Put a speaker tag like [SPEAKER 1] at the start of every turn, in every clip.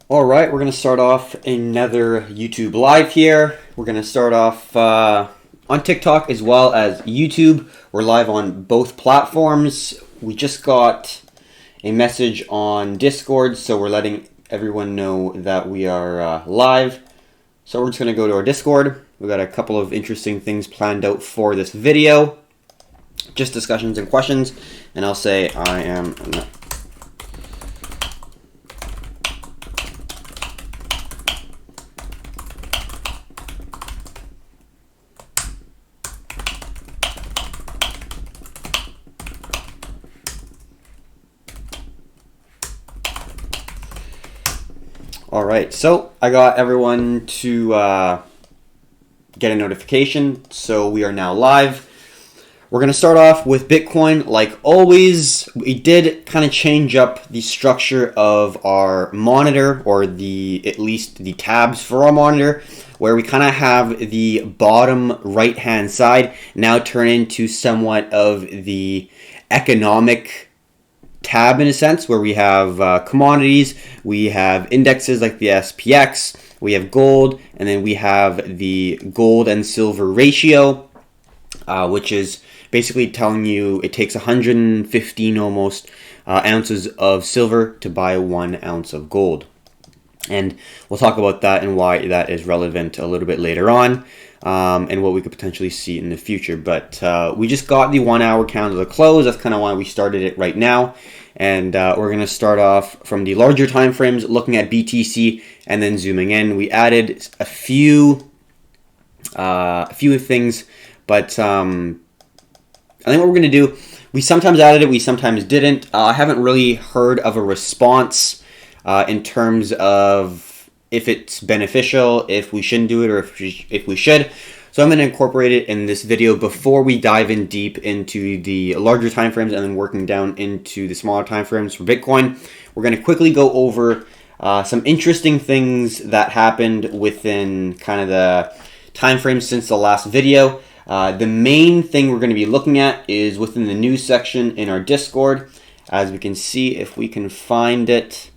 [SPEAKER 1] All right, we're going to start off another YouTube live here. We're going to start off on TikTok as well as YouTube. We're live on both platforms. We just got a message on Discord, so we're letting everyone know that we are live. So we're just going to go to our Discord. We've got a couple of interesting things planned out for this video. Just discussions and questions. And I'll say I am... All right, so I got everyone to get a notification, so we are now live. We're going to start off with Bitcoin. Like always, we did kind of change up the structure of our monitor, or at least the tabs for our monitor, where we kind of have the bottom right-hand side now turn into somewhat of the economic tab in a sense, where we have commodities, we have indexes like the SPX, we have gold, and then we have the gold and silver ratio, which is basically telling you it takes 115 almost ounces of silver to buy 1 ounce of gold. And we'll talk about that and why that is relevant a little bit later on, and what we could potentially see in the future. But we just got the 1 hour candle to close. That's kind of why we started it right now. And we're going to start off from the larger time frames, looking at BTC and then zooming in. We added a few things, but I think what we're going to do, we sometimes added it, we sometimes didn't. I haven't really heard of a response in terms of if it's beneficial, if we shouldn't do it, or if we should. So I'm going to incorporate it in this video before we dive in deep into the larger time frames and then working down into the smaller time frames for Bitcoin. We're going to quickly go over some interesting things that happened within kind of the time frames since the last video. The main thing we're going to be looking at is within the news section in our Discord. As we can see, if we can find it,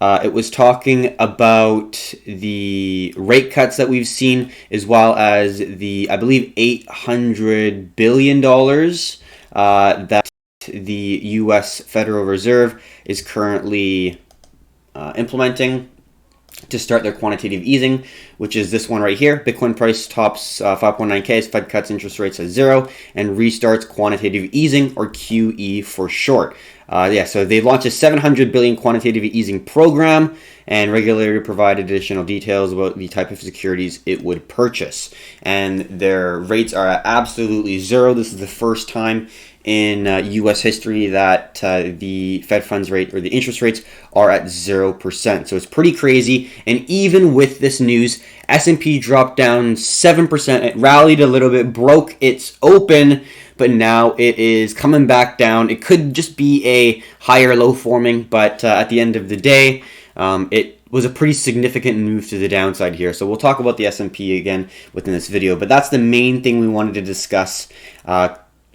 [SPEAKER 1] it was talking about the rate cuts that we've seen, as well as the, I believe, $800 billion that the U.S. Federal Reserve is currently implementing to start their quantitative easing, which is this one right here. Bitcoin price tops 5.9K as Fed cuts interest rates at 0 and restarts quantitative easing, or QE for short. So they launched a $700 billion quantitative easing program, and regulator provided additional details about the type of securities it would purchase. And their rates are at absolutely 0. This is the first time in U.S. history that the Fed funds rate, or the interest rates, are at 0%. So it's pretty crazy. And even with this news, S&P dropped down 7%. It rallied a little bit, broke its open, but now it is coming back down. It could just be a higher low forming, but at the end of the day, it was a pretty significant move to the downside here. So we'll talk about the S&P again within this video, but that's the main thing we wanted to discuss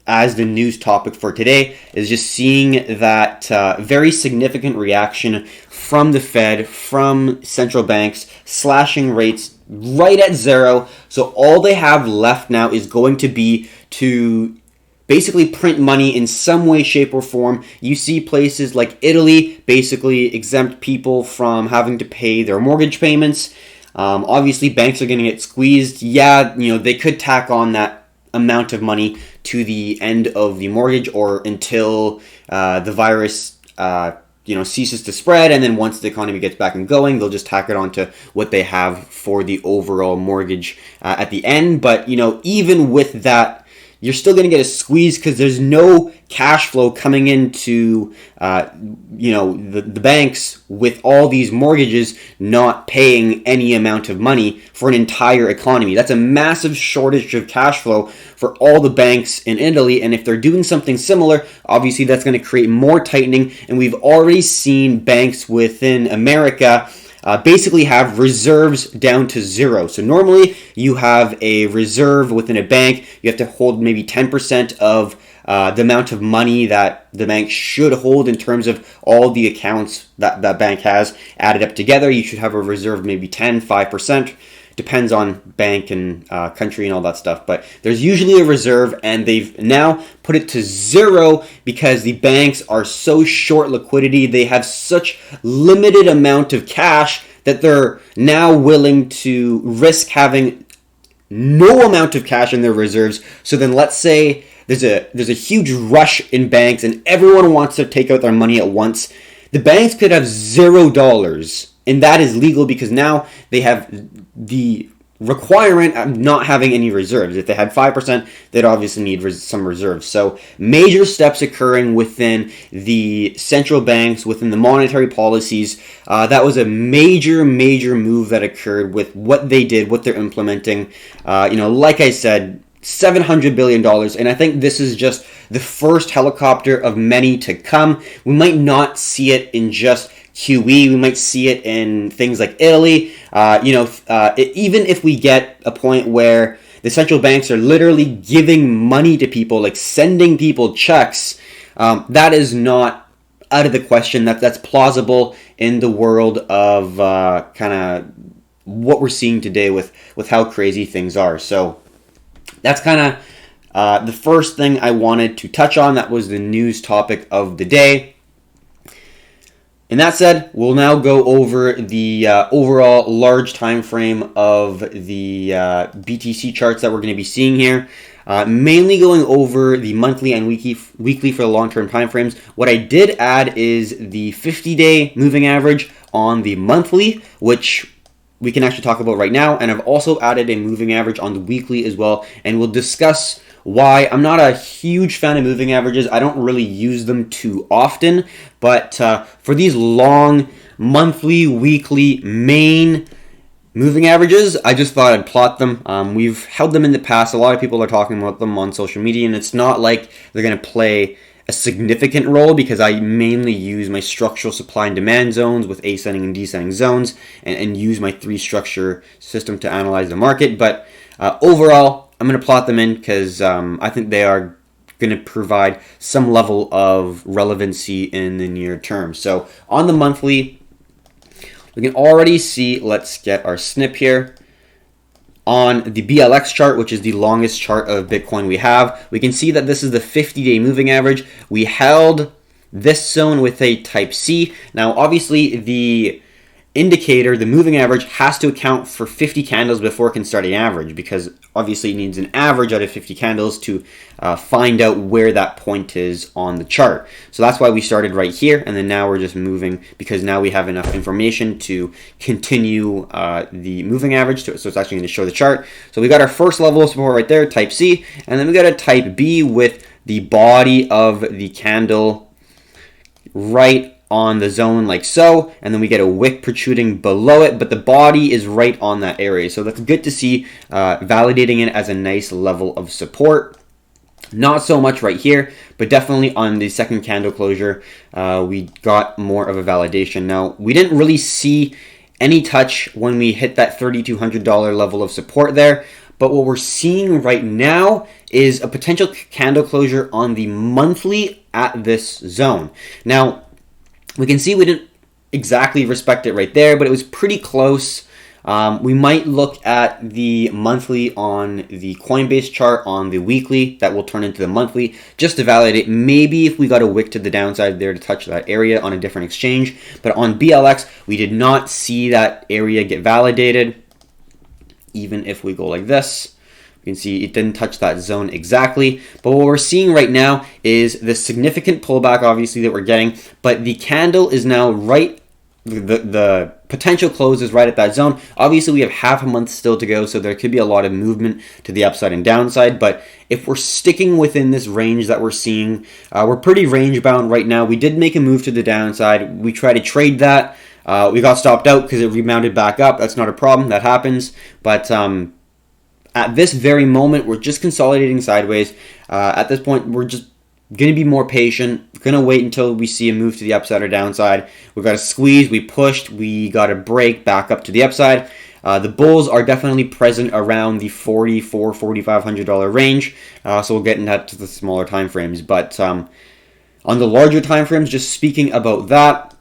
[SPEAKER 1] as the news topic for today, is just seeing that very significant reaction from the Fed, from central banks, slashing rates right at 0. So all they have left now is going to be to basically print money in some way, shape, or form. You see places like Italy basically exempt people from having to pay their mortgage payments. Obviously, banks are going to get squeezed. Yeah, they could tack on that amount of money to the end of the mortgage, or until the virus ceases to spread, and then once the economy gets back and going, they'll just tack it on to what they have for the overall mortgage at the end. But even with that, you're still going to get a squeeze because there's no cash flow coming into the banks, with all these mortgages not paying any amount of money for an entire economy. That's a massive shortage of cash flow for all the banks in Italy, and if they're doing something similar, obviously that's going to create more tightening. And we've already seen banks within America basically have reserves down to 0. So normally you have a reserve within a bank, you have to hold maybe 10% of the amount of money that the bank should hold in terms of all the accounts that that bank has added up together. You should have a reserve of maybe 10, 5%. Depends on bank and country and all that stuff. But there's usually a reserve, and they've now put it to zero because the banks are so short liquidity. They have such limited amount of cash that they're now willing to risk having no amount of cash in their reserves. So then let's say there's a huge rush in banks and everyone wants to take out their money at once. The banks could have $0, and that is legal because now they have the requirement of not having any reserves. If they had 5%, they'd obviously need some reserves. So major steps occurring within the central banks, within the monetary policies. That was a major move that occurred with what they did, what they're implementing. Like I said, $700 billion, and I think this is just the first helicopter of many to come. We might not see it in just QE, we might see it in things like Italy. Even if we get a point where the central banks are literally giving money to people, like sending people checks, that is not out of the question. That's plausible in the world of kind of what we're seeing today with how crazy things are. So that's kind of the first thing I wanted to touch on. That was the news topic of the day. And that said, we'll now go over the overall large time frame of the BTC charts that we're going to be seeing here. Mainly going over the monthly and weekly for the long-term time frames. What I did add is the 50-day moving average on the monthly, which we can actually talk about right now. And I've also added a moving average on the weekly as well. And we'll discuss why. I'm not a huge fan of moving averages. I don't really use them too often. But for these long monthly, weekly, main moving averages, I just thought I'd plot them. We've held them in the past. A lot of people are talking about them on social media. And it's not like they're going to play a significant role because I mainly use my structural supply and demand zones with ascending and descending zones and use my 3-structure system to analyze the market. But overall, I'm going to plot them in because I think they are going to provide some level of relevancy in the near term. So on the monthly, we can already see, let's get our snip here. On the BLX chart, which is the longest chart of Bitcoin we have, we can see that this is the 50-day moving average. We held this zone with a type C. Now, obviously, the indicator, the moving average, has to account for 50 candles before it can start an average, because obviously it needs an average out of 50 candles to find out where that point is on the chart. So that's why we started right here, and then now we're just moving because now we have enough information to continue the moving average to it. So it's actually going to show the chart. So we got our first level of support right there, type C, and then we got a type B with the body of the candle right on the zone like so, and then we get a wick protruding below it, but the body is right on that area. So that's good to see, validating it as a nice level of support. Not so much right here, but definitely on the second candle closure, we got more of a validation. Now, we didn't really see any touch when we hit that $3,200 level of support there, but what we're seeing right now is a potential candle closure on the monthly at this zone. Now, we can see we didn't exactly respect it right there, but it was pretty close. We might look at the monthly on the Coinbase chart, on the weekly, that will turn into the monthly, just to validate maybe if we got a wick to the downside there to touch that area on a different exchange. But on BLX, we did not see that area get validated. Even if we go like this, you can see it didn't touch that zone exactly. But what we're seeing right now is the significant pullback, obviously, that we're getting. But the candle is now right, the potential close is right at that zone. Obviously, we have half a month still to go, so there could be a lot of movement to the upside and downside. But if we're sticking within this range that we're seeing, we're pretty range bound right now. We did make a move to the downside. We tried to trade that. We got stopped out because it rebounded back up. That's not a problem. That happens. But at this very moment, we're just consolidating sideways. At this point, we're just Going to be more patient. Going to wait until we see a move to the upside or downside. We've got a squeeze. We pushed. We got a break back up to the upside. The bulls are definitely present around the $4,400-$4,500 range. So we'll get into that to the smaller time frames. But on the larger time frames, just speaking about that,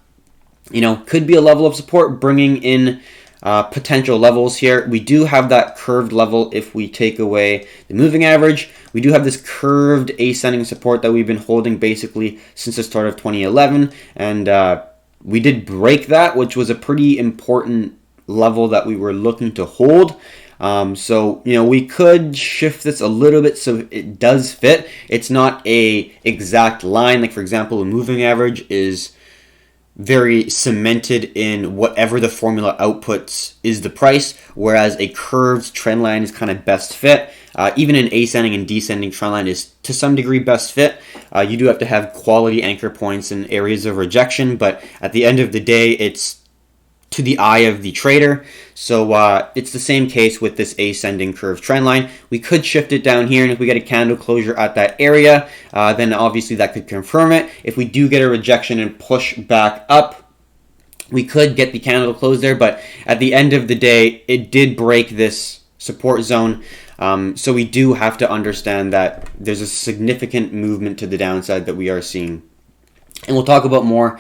[SPEAKER 1] could be a level of support, bringing in potential levels here. We do have that curved level if we take away the moving average. We do have this curved ascending support that we've been holding basically since the start of 2011, and we did break that, which was a pretty important level that we were looking to hold. So we could shift this a little bit so it does fit. It's not a exact line. Like, for example, a moving average is very cemented in whatever the formula outputs is the price, whereas a curved trend line is kind of best fit. Even an ascending and descending trend line is to some degree best fit. You do have to have quality anchor points and areas of rejection, but at the end of the day, it's to the eye of the trader. So it's the same case with this ascending curve trend line. We could shift it down here, and if we get a candle closure at that area, then obviously that could confirm it. If we do get a rejection and push back up, we could get the candle close there, but at the end of the day, it did break this support zone. So we do have to understand that there's a significant movement to the downside that we are seeing. And we'll talk about more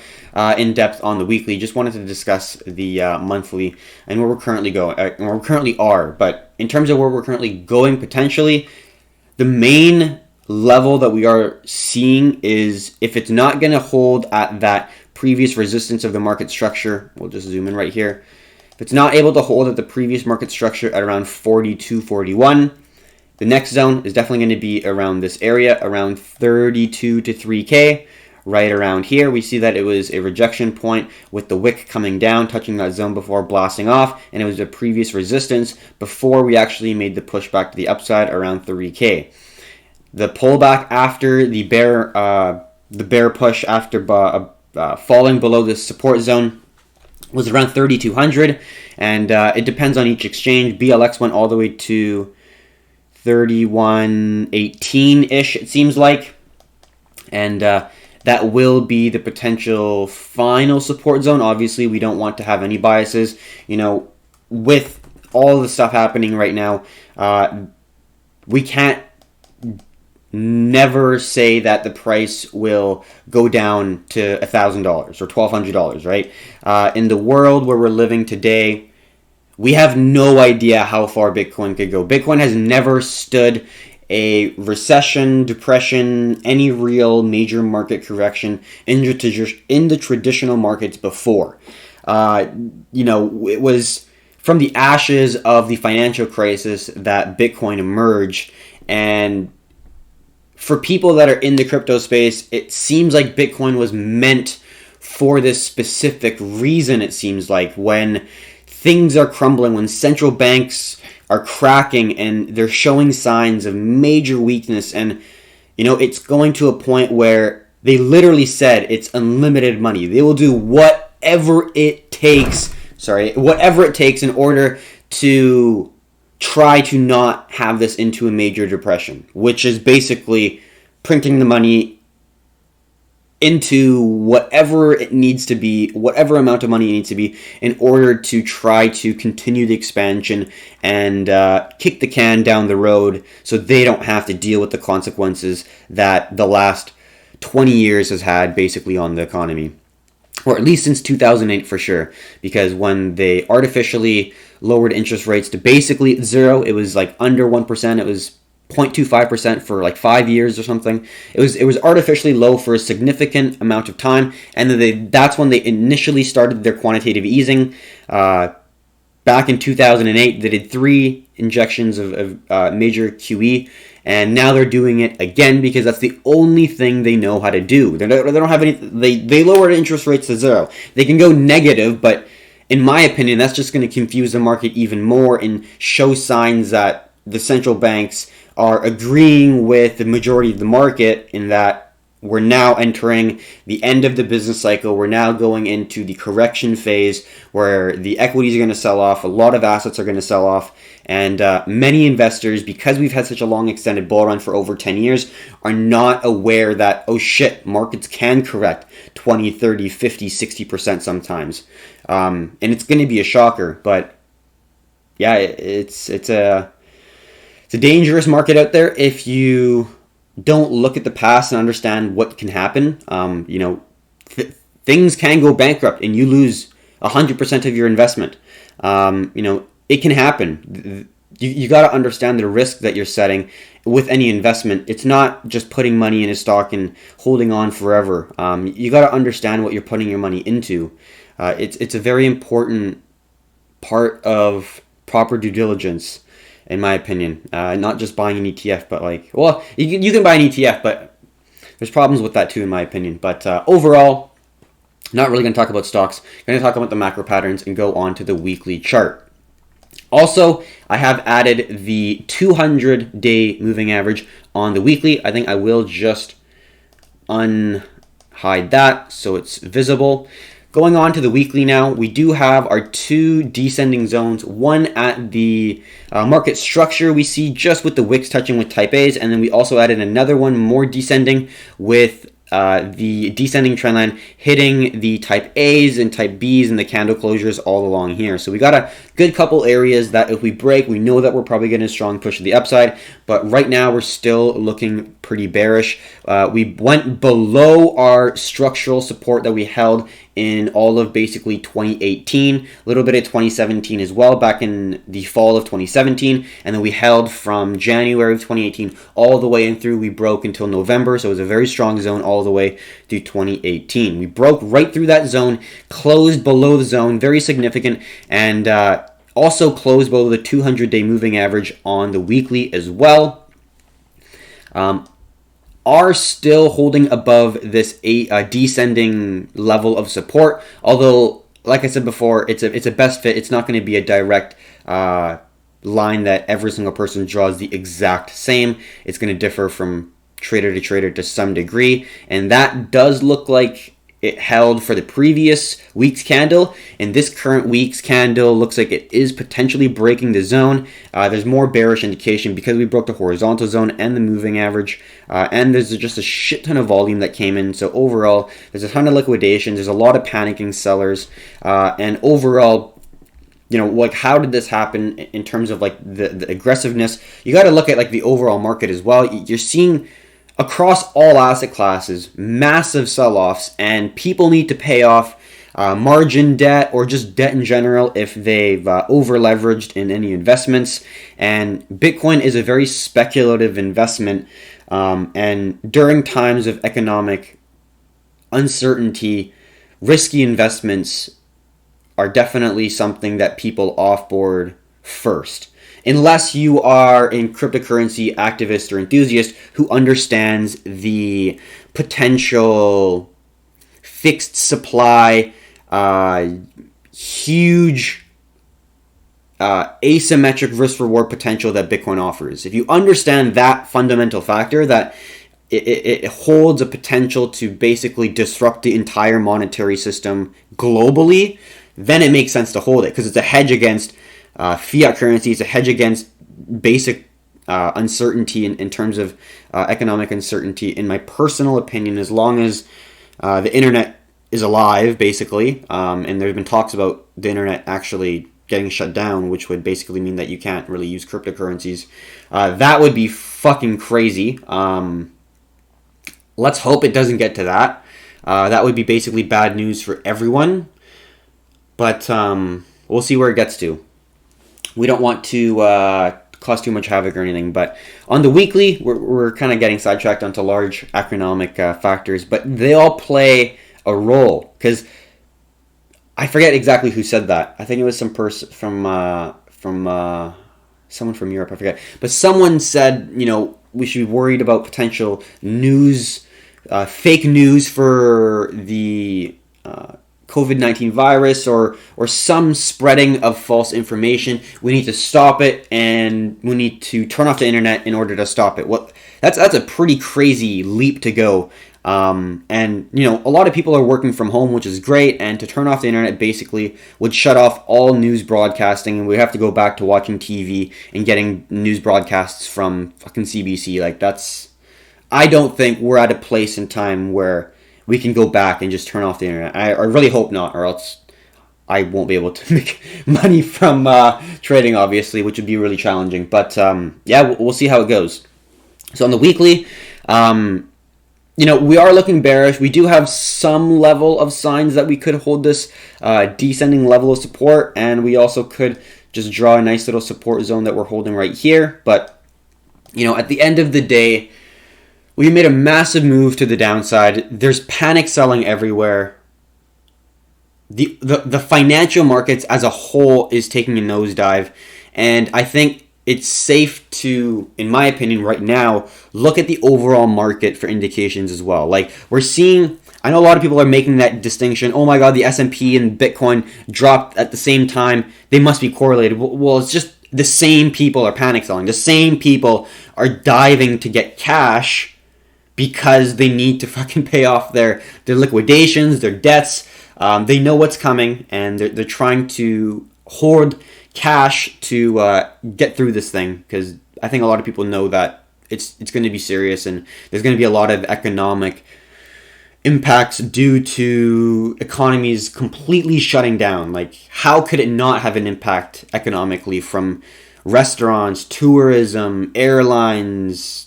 [SPEAKER 1] in depth on the weekly. Just wanted to discuss the monthly and where we're currently going, where we currently are. But in terms of where we're currently going potentially, the main level that we are seeing is if it's not going to hold at that previous resistance of the market structure. We'll just zoom in right here. If it's not able to hold at the previous market structure at around 42.41, the next zone is definitely going to be around this area, around 32 to 3K. Right around here, we see that it was a rejection point with the wick coming down, touching that zone before blasting off, and it was a previous resistance before we actually made the push back to the upside around 3K. The pullback after the bear push after falling below this support zone was around 3,200, and it depends on each exchange. BLX went all the way to 3118-ish, it seems like, and that will be the potential final support zone. Obviously, we don't want to have any biases. With all the stuff happening right now, we can't never say that the price will go down to $1,000 or $1,200, right? In the world where we're living today, we have no idea how far Bitcoin could go. Bitcoin has never stood a recession, depression, any real major market correction in the traditional markets before. It was from the ashes of the financial crisis that Bitcoin emerged, and for people that are in the crypto space, it seems like Bitcoin was meant for this specific reason. It seems like when things are crumbling, when central banks are cracking and they're showing signs of major weakness, and it's going to a point where they literally said it's unlimited money. They will do whatever it takes in order to try to not have this into a major depression, which is basically printing the money into whatever it needs to be, whatever amount of money it needs to be, in order to try to continue the expansion and kick the can down the road so they don't have to deal with the consequences that the last 20 years has had basically on the economy. Or at least since 2008 for sure, because when they artificially lowered interest rates to basically zero, it was like under 1%, it was 0.25% for like 5 years or something. It was artificially low for a significant amount of time, and then that's when they initially started their quantitative easing. Back in 2008, they did 3 injections of major QE, and now they're doing it again because that's the only thing they know how to do. They don't have any. They lowered interest rates to zero. They can go negative, but in my opinion, that's just going to confuse the market even more and show signs that the central banks are agreeing with the majority of the market in that we're now entering the end of the business cycle. We're now going into the correction phase where the equities are going to sell off. A lot of assets are going to sell off. And many investors, because we've had such a long extended bull run for over 10 years, are not aware that, oh shit, markets can correct 20, 30, 50, 60% sometimes. And it's going to be a shocker. But yeah, it's a dangerous market out there if you don't look at the past and understand what can happen. Things can go bankrupt and you lose 100% of your investment. It can happen. You got to understand the risk that you're setting with any investment. It's not just putting money in a stock and holding on forever. You got to understand what you're putting your money into. It's a very important part of proper due diligence, in my opinion. Not just buying an ETF, but you can buy an ETF, but there's problems with that too, in my opinion. But overall, not really going to talk about stocks. Going to talk about the macro patterns and go on to the weekly chart. Also, I have added the 200-day moving average on the weekly. I think I will just unhide that so it's visible. Going on to the weekly now, we do have our two descending zones, one at the market structure we see just with the wicks touching with type A's, and then we also added another one more descending with the descending trend line hitting the type A's and type B's and the candle closures all along here. So we got a good couple areas that if we break, we know that we're probably getting a strong push to the upside, but right now we're still looking pretty bearish. We went below our structural support that we held in all of basically 2018, a little bit of 2017 as well, back in the fall of 2017, and then we held from January of 2018 all the way in through. We broke until November, so it was a very strong zone all the way through 2018. We broke right through that zone, closed below the zone, very significant, and also closed below the 200-day moving average on the weekly as well. Are still holding above this descending level of support. Although, like I said before, it's a best fit. It's not going to be a direct line that every single person draws the exact same. It's going to differ from trader to trader to some degree, and that does look like it held for the previous week's candle, and this current week's candle looks like it is potentially breaking the zone. There's more bearish indication because we broke the horizontal zone and the moving average, and there's just a shit ton of volume that came in. So overall, there's a ton of liquidation. There's a lot of panicking sellers, and overall, how did this happen in terms of the aggressiveness? You got to look at the overall market as well. You're seeing across all asset classes, massive sell-offs, and people need to pay off margin debt or just debt in general if they've over-leveraged in any investments. And Bitcoin is a very speculative investment, and during times of economic uncertainty, risky investments are definitely something that people offboard first. Unless you are a cryptocurrency activist or enthusiast who understands the potential fixed supply, huge asymmetric risk-reward potential that Bitcoin offers. If you understand that fundamental factor, that it holds a potential to basically disrupt the entire monetary system globally, then it makes sense to hold it because it's a hedge against fiat currency. It's a hedge against basic uncertainty in terms of economic uncertainty. In my personal opinion, as long as the internet is alive, basically, and there have been talks about the internet actually getting shut down, which would basically mean that you can't really use cryptocurrencies. That would be fucking crazy. Let's hope it doesn't get to that. That would be basically bad news for everyone. But we'll see where it gets to. We don't want to cause too much havoc or anything. But on the weekly, we're kind of getting sidetracked onto large economic factors. But they all play a role. Because I forget exactly who said that. I think it was some person from someone from Europe. I forget. But someone said, we should be worried about potential news, fake news for the COVID-19 virus or some spreading of false information. We need to stop it, and we need to turn off the internet in order to stop it. That's a pretty crazy leap to go. And, a lot of people are working from home, which is great. And to turn off the internet basically would shut off all news broadcasting. And we have to go back to watching TV and getting news broadcasts from fucking CBC. Like, I don't think we're at a place in time where we can go back and just turn off the internet. I really hope not, or else I won't be able to make money from trading, obviously, which would be really challenging. But yeah, we'll see how it goes. So on the weekly, we are looking bearish. We do have some level of signs that we could hold this descending level of support, and we also could just draw a nice little support zone that we're holding right here. But, at the end of the day, we made a massive move to the downside. There's panic selling everywhere. The financial markets as a whole is taking a nosedive, and I think it's safe to, in my opinion, right now, look at the overall market for indications as well. Like, we're seeing, I know a lot of people are making that distinction. Oh my God, the S&P and Bitcoin dropped at the same time. They must be correlated. Well, it's just the same people are panic selling. The same people are diving to get cash because they need to fucking pay off their liquidations, their debts. They know what's coming, and they're trying to hoard cash to get through this thing, because I think a lot of people know that it's going to be serious, and there's going to be a lot of economic impacts due to economies completely shutting down. Like, how could it not have an impact economically from restaurants, tourism, airlines,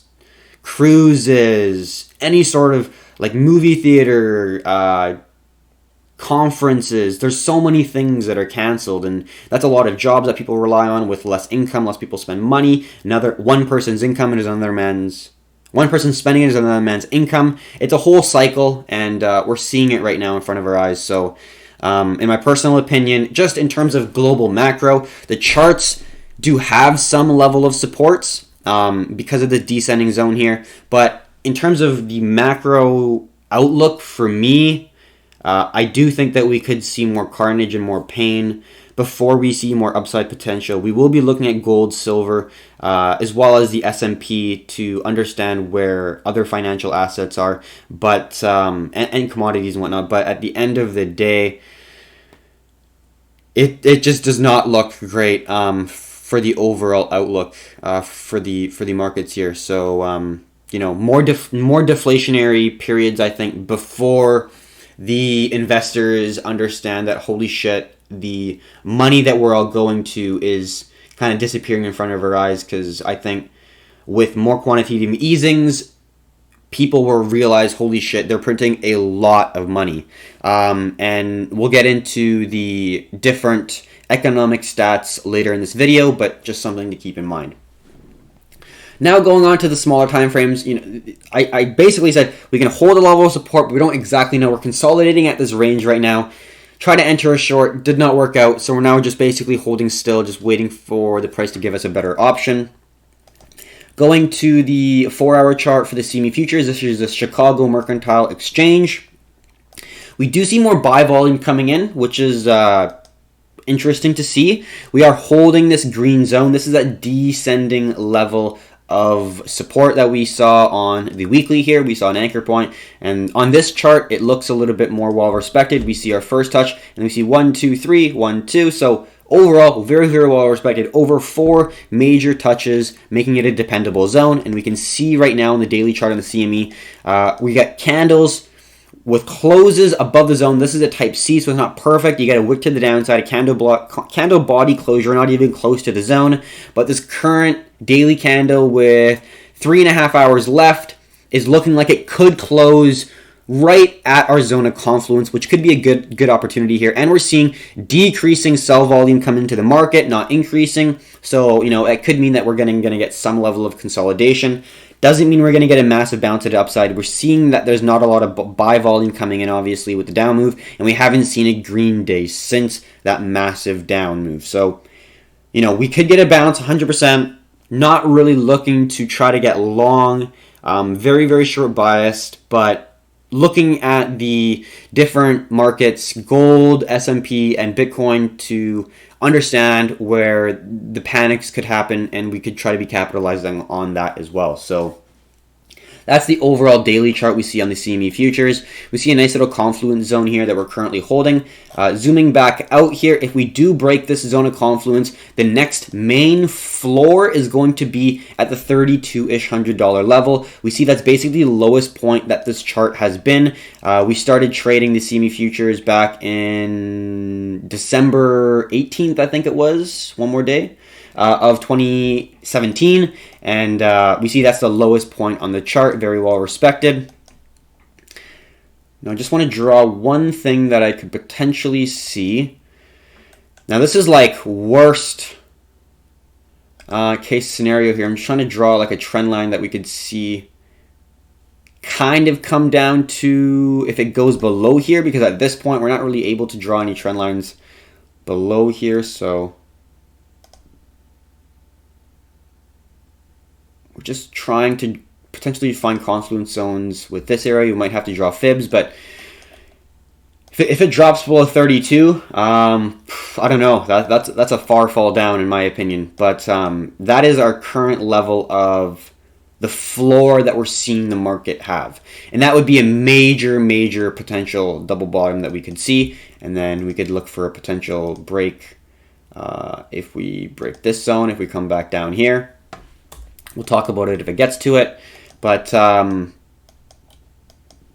[SPEAKER 1] cruises, any sort of like movie theater, conferences? There's so many things that are canceled, and that's a lot of jobs that people rely on. With less income, less people spend money. One person's income is another man's. One person's spending is another man's income. It's a whole cycle, and we're seeing it right now in front of our eyes. So, in my personal opinion, just in terms of global macro, the charts do have some level of supports because of the descending zone here. But in terms of the macro outlook for me, I do think that we could see more carnage and more pain before we see more upside potential. We will be looking at gold, silver, as well as the S&P to understand where other financial assets are, but and commodities and whatnot. But at the end of the day, it just does not look great for the overall outlook for the markets here. So more deflationary periods, I think, before the investors understand that, holy shit, the money that we're all going to is kind of disappearing in front of our eyes. Because I think with more quantitative easings, people will realize, holy shit, they're printing a lot of money. And we'll get into the different economic stats later in this video, but just something to keep in mind. Now going on to the smaller time frames, I basically said we can hold a level of support, but we don't exactly know. We're consolidating at this range right now. Try to enter a short, did not work out, so we're now just basically holding still, just waiting for the price to give us a better option. Going to the 4-hour chart for the CME futures, this is the Chicago Mercantile Exchange. We do see more buy volume coming in, which is interesting to see. We are holding this green zone. This is that descending level of support that we saw on the weekly here. We saw an anchor point, and on this chart it looks a little bit more well respected. We see our first touch, and we see 1 2 3 1 2. So overall, very, very well respected. Over 4 major touches, making it a dependable zone. And we can see right now in the daily chart on the CME, we got candles with closes above the zone. This is a type C, so it's not perfect. You got a wick to the downside, a candle body closure, not even close to the zone. But this current daily candle with 3.5 hours left is looking like it could close right at our zone of confluence, which could be a good opportunity here. And we're seeing decreasing sell volume come into the market, not increasing. So, it could mean that we're going to get some level of consolidation. Doesn't mean we're going to get a massive bounce to the upside. We're seeing that there's not a lot of buy volume coming in, obviously, with the down move, and we haven't seen a green day since that massive down move. So, we could get a bounce 100%, not really looking to try to get long, very, very short biased, but looking at the different markets, gold, S&P, and Bitcoin, to understand where the panics could happen, and we could try to be capitalizing on that as well. So That's the overall daily chart we see on the CME futures. We see a nice little confluence zone here that we're currently holding. Zooming back out here, if we do break this zone of confluence, the next main floor is going to be at the $32-ish $100 level. We see that's basically the lowest point that this chart has been. We started trading the CME futures back in December 18th, I think it was, one more day, of 2017, and we see that's the lowest point on the chart, very well respected. Now I just want to draw one thing that I could potentially see. Now this is like worst case scenario here. I'm just trying to draw like a trend line that we could see kind of come down to if it goes below here, because at this point we're not really able to draw any trend lines below here, so we're just trying to potentially find confluence zones with this area. You might have to draw fibs, but if it drops below 32, I don't know. That's a far fall down in my opinion. But that is our current level of the floor that we're seeing the market have, and that would be a major potential double bottom that we could see, and then we could look for a potential break if we break this zone. If we come back down here, we'll talk about it if it gets to it. But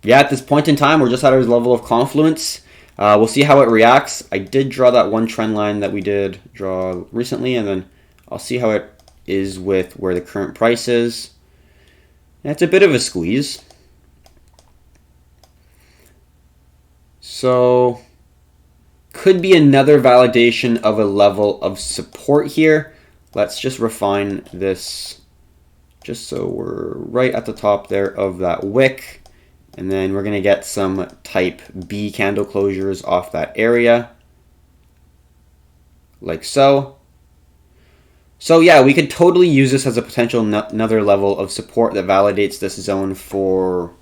[SPEAKER 1] yeah, at this point in time, we're just at our level of confluence. We'll see how it reacts. I did draw that one trend line that we did draw recently, and then I'll see how it is with where the current price is. And it's a bit of a squeeze. So could be another validation of a level of support here. Let's just refine this just so we're right at the top there of that wick. And then we're going to get some type B candle closures off that area, like so. So yeah, we could totally use this as a potential another level of support that validates this zone for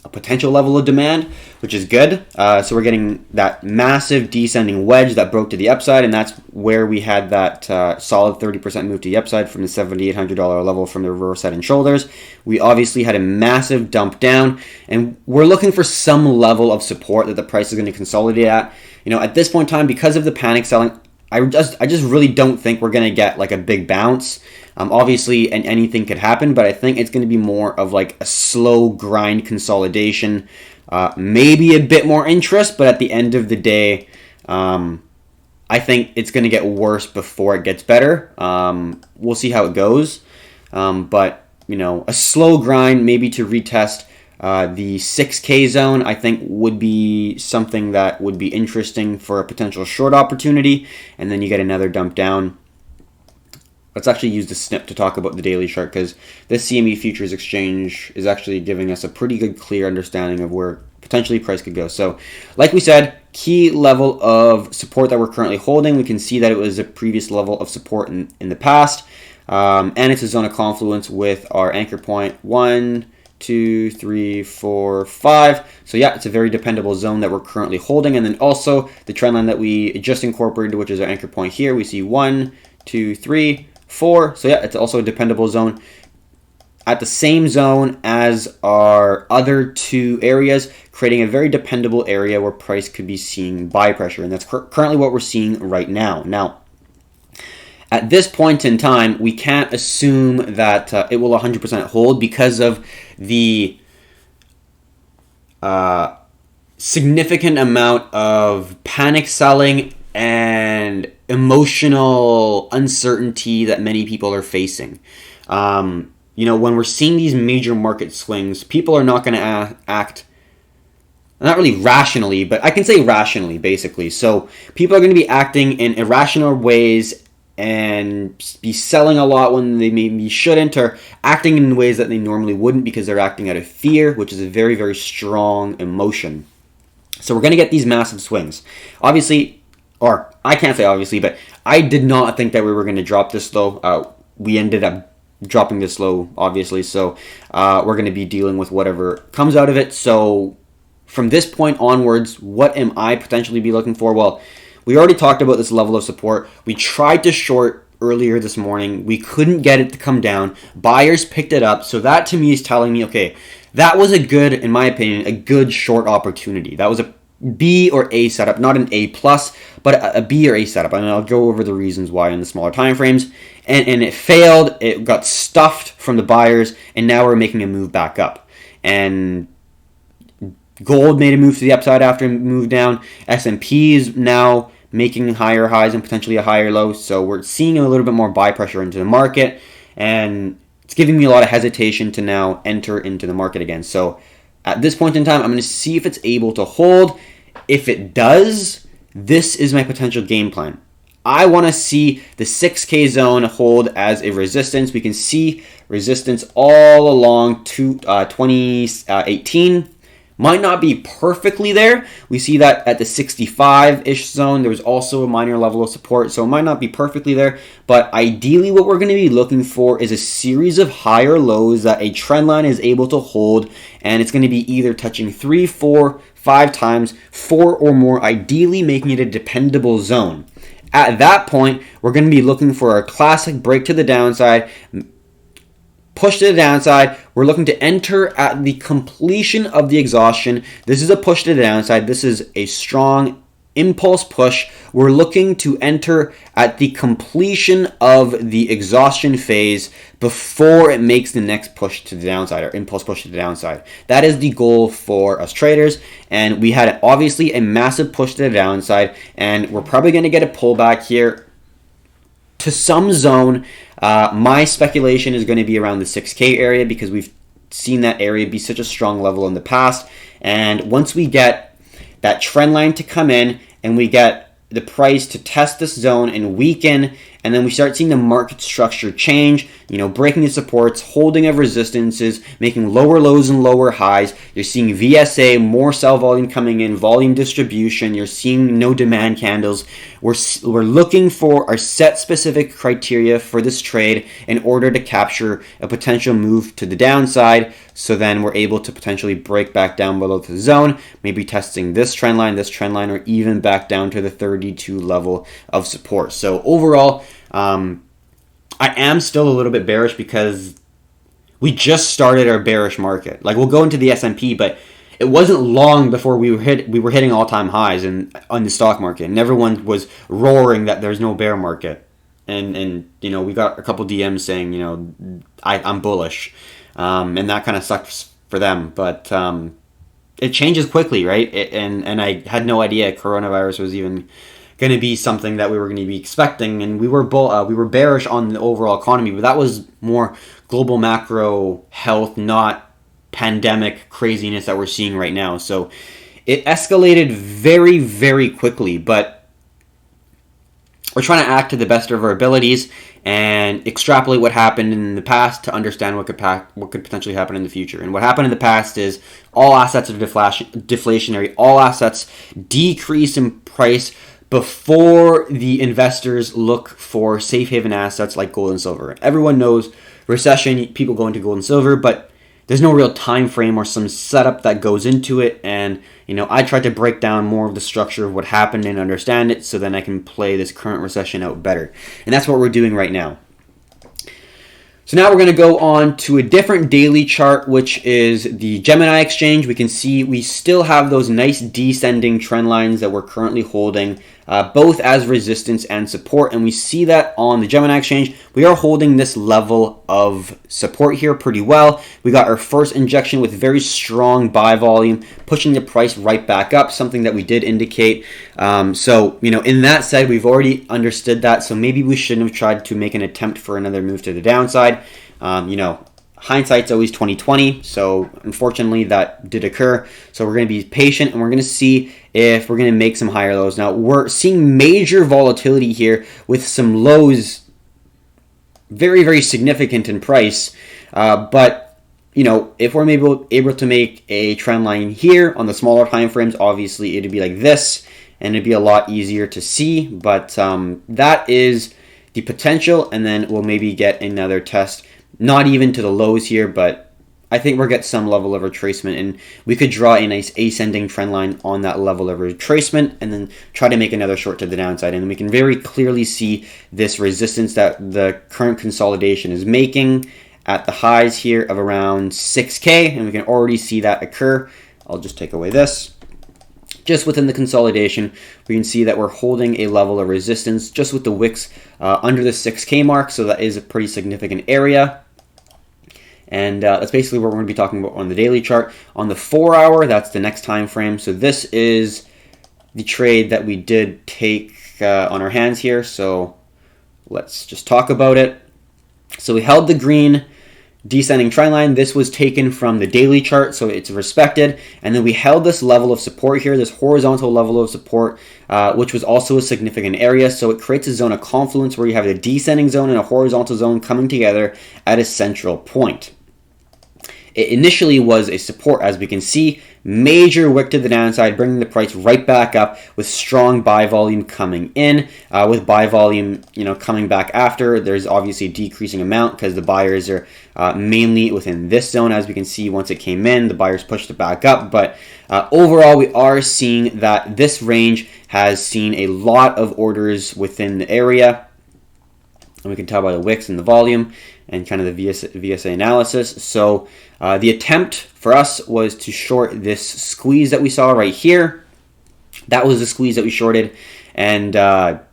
[SPEAKER 1] a potential level of demand, which is good. So we're getting that massive descending wedge that broke to the upside, and that's where we had that solid 30% move to the upside from the $7,800 level from the reverse head and shoulders. We obviously had a massive dump down, and we're looking for some level of support that the price is going to consolidate at. You know, at this point in time, because of the panic selling, I just really don't think we're going to get like a big bounce. Obviously, and anything could happen, but I think it's going to be more of like a slow grind consolidation, maybe a bit more interest, but at the end of the day, I think it's going to get worse before it gets better. We'll see how it goes, but you know, a slow grind maybe to retest the 6K zone, I think would be something that would be interesting for a potential short opportunity, and then you get another dump down. Let's actually use the snip to talk about the daily chart, because this CME futures exchange is actually giving us a pretty good clear understanding of where potentially price could go. So like we said, key level of support that we're currently holding, we can see that it was a previous level of support in the past, and it's a zone of confluence with our anchor point 1, 2, 3, 4, 5. So yeah, it's a very dependable zone that we're currently holding. And then also the trend line that we just incorporated, which is our anchor point here, we see 1, 2, 3, 4. So yeah, it's also a dependable zone at the same zone as our other two areas, creating a very dependable area where price could be seeing buy pressure. And that's currently what we're seeing right now. Now, at this point in time, we can't assume that it will 100% hold because of the significant amount of panic selling and emotional uncertainty that many people are facing. You know, when we're seeing these major market swings, people are not going to act, not really rationally, but I can say rationally, basically. So people are going to be acting in irrational ways and be selling a lot when they maybe shouldn't, or acting in ways that they normally wouldn't because they're acting out of fear, which is a very, very strong emotion. So we're going to get these massive swings. Obviously, or I can't say obviously, but I did not think that we were going to drop this low. We ended up dropping this low, obviously, so we're going to be dealing with whatever comes out of it. So from this point onwards, what am I potentially be looking for? Well, we already talked about this level of support. We tried to short earlier this morning. We couldn't get it to come down. Buyers picked it up. So that to me is telling me, okay, that was a good, in my opinion, a good short opportunity. That was a B or A setup, not an A plus, but a B or A setup. And I'll go over the reasons why in the smaller time frames. And it failed. It got stuffed from the buyers, and now we're making a move back up. And gold made a move to the upside after it moved down. S&P is now making higher highs and potentially a higher low. So we're seeing a little bit more buy pressure into the market, and it's giving me a lot of hesitation to now enter into the market again. So at this point in time, I'm going to see if it's able to hold. If it does, this is my potential game plan. I want to see the 6K zone hold as a resistance. We can see resistance all along to 2018. Might not be perfectly there. We see that at the 65-ish zone. There's also a minor level of support, so it might not be perfectly there. But ideally, what we're going to be looking for is a series of higher lows that a trend line is able to hold, and it's going to be either touching 3, 4, 5 times, 4 or more, ideally making it a dependable zone. At that point, we're going to be looking for a classic break to the downside, push to the downside. We're looking to enter at the completion of the exhaustion. This is a push to the downside. This is a strong impulse push. We're looking to enter at the completion of the exhaustion phase before it makes the next push to the downside, or impulse push to the downside. That is the goal for us traders. And we had obviously a massive push to the downside, and we're probably going to get a pullback here to some zone. My speculation is going to be around the 6K area, because we've seen that area be such a strong level in the past. And once we get that trend line to come in and we get the price to test this zone and weaken, and then we start seeing the market structure change, breaking the supports, holding of resistances, making lower lows and lower highs. You're seeing VSA, more sell volume coming in, volume distribution. You're seeing no demand candles. We're looking for our set specific criteria for this trade in order to capture a potential move to the downside. So then we're able to potentially break back down below the zone, maybe testing this trend line, or even back down to the 32 level of support. So overall, I am still a little bit bearish, because we just started our bearish market. Like, we'll go into the S&P, but it wasn't long before we were hitting all-time highs on the stock market, and everyone was roaring that there's no bear market. And we got a couple DMs saying, I'm bullish. And that kind of sucks for them, but it changes quickly, right? And I had no idea coronavirus was even going to be something that we were going to be expecting, and we were bearish on the overall economy, but that was more global macro health, not pandemic craziness that we're seeing right now. So it escalated very, very quickly, but we're trying to act to the best of our abilities and extrapolate what happened in the past to understand what could potentially happen in the future. And what happened in the past is all assets are deflationary. All assets decrease in price before the investors look for safe haven assets like gold and silver. Everyone knows recession, people go into gold and silver, but there's no real time frame or some setup that goes into it. And I tried to break down more of the structure of what happened and understand it, so then I can play this current recession out better. And that's what we're doing right now. So now we're going to go on to a different daily chart, which is the Gemini exchange. We can see we still have those nice descending trend lines that we're currently holding, both as resistance and support. And we see that on the Gemini exchange, we are holding this level of support here pretty well. We got our first injection with very strong buy volume, pushing the price right back up, something that we did indicate. So, in that said, we've already understood that. So maybe we shouldn't have tried to make an attempt for another move to the downside. Hindsight's always 20/20, so unfortunately that did occur. So we're going to be patient, and we're going to see if we're going to make some higher lows. Now, we're seeing major volatility here with some lows very, very significant in price. But if we're able to make a trend line here on the smaller time frames, obviously it'd be like this, and it'd be a lot easier to see. But that is the potential, and then we'll maybe get another test. Not even to the lows here, but I think we'll get some level of retracement, and we could draw a nice ascending trend line on that level of retracement and then try to make another short to the downside. And we can very clearly see this resistance that the current consolidation is making at the highs here of around 6K, and we can already see that occur. I'll just take away this. Just within the consolidation, we can see that we're holding a level of resistance just with the wicks under the 6K mark, so that is a pretty significant area. And that's basically what we're going to be talking about on the daily chart. On the 4 hour, that's the next time frame. So this is the trade that we did take on our hands here. So let's just talk about it. So we held the green descending trend line. This was taken from the daily chart, so it's respected. And then we held this level of support here, this horizontal level of support, which was also a significant area. So it creates a zone of confluence where you have a descending zone and a horizontal zone coming together at a central point. It initially was a support, as we can see, major wick to the downside, bringing the price right back up with strong buy volume coming in. With buy volume, coming back after, there's obviously a decreasing amount because the buyers are mainly within this zone. As we can see, once it came in, the buyers pushed it back up. But overall, we are seeing that this range has seen a lot of orders within the area. And we can tell by the wicks and the volume and kind of the VSA analysis. So the attempt for us was to short this squeeze that we saw right here. That was the squeeze that we shorted, and got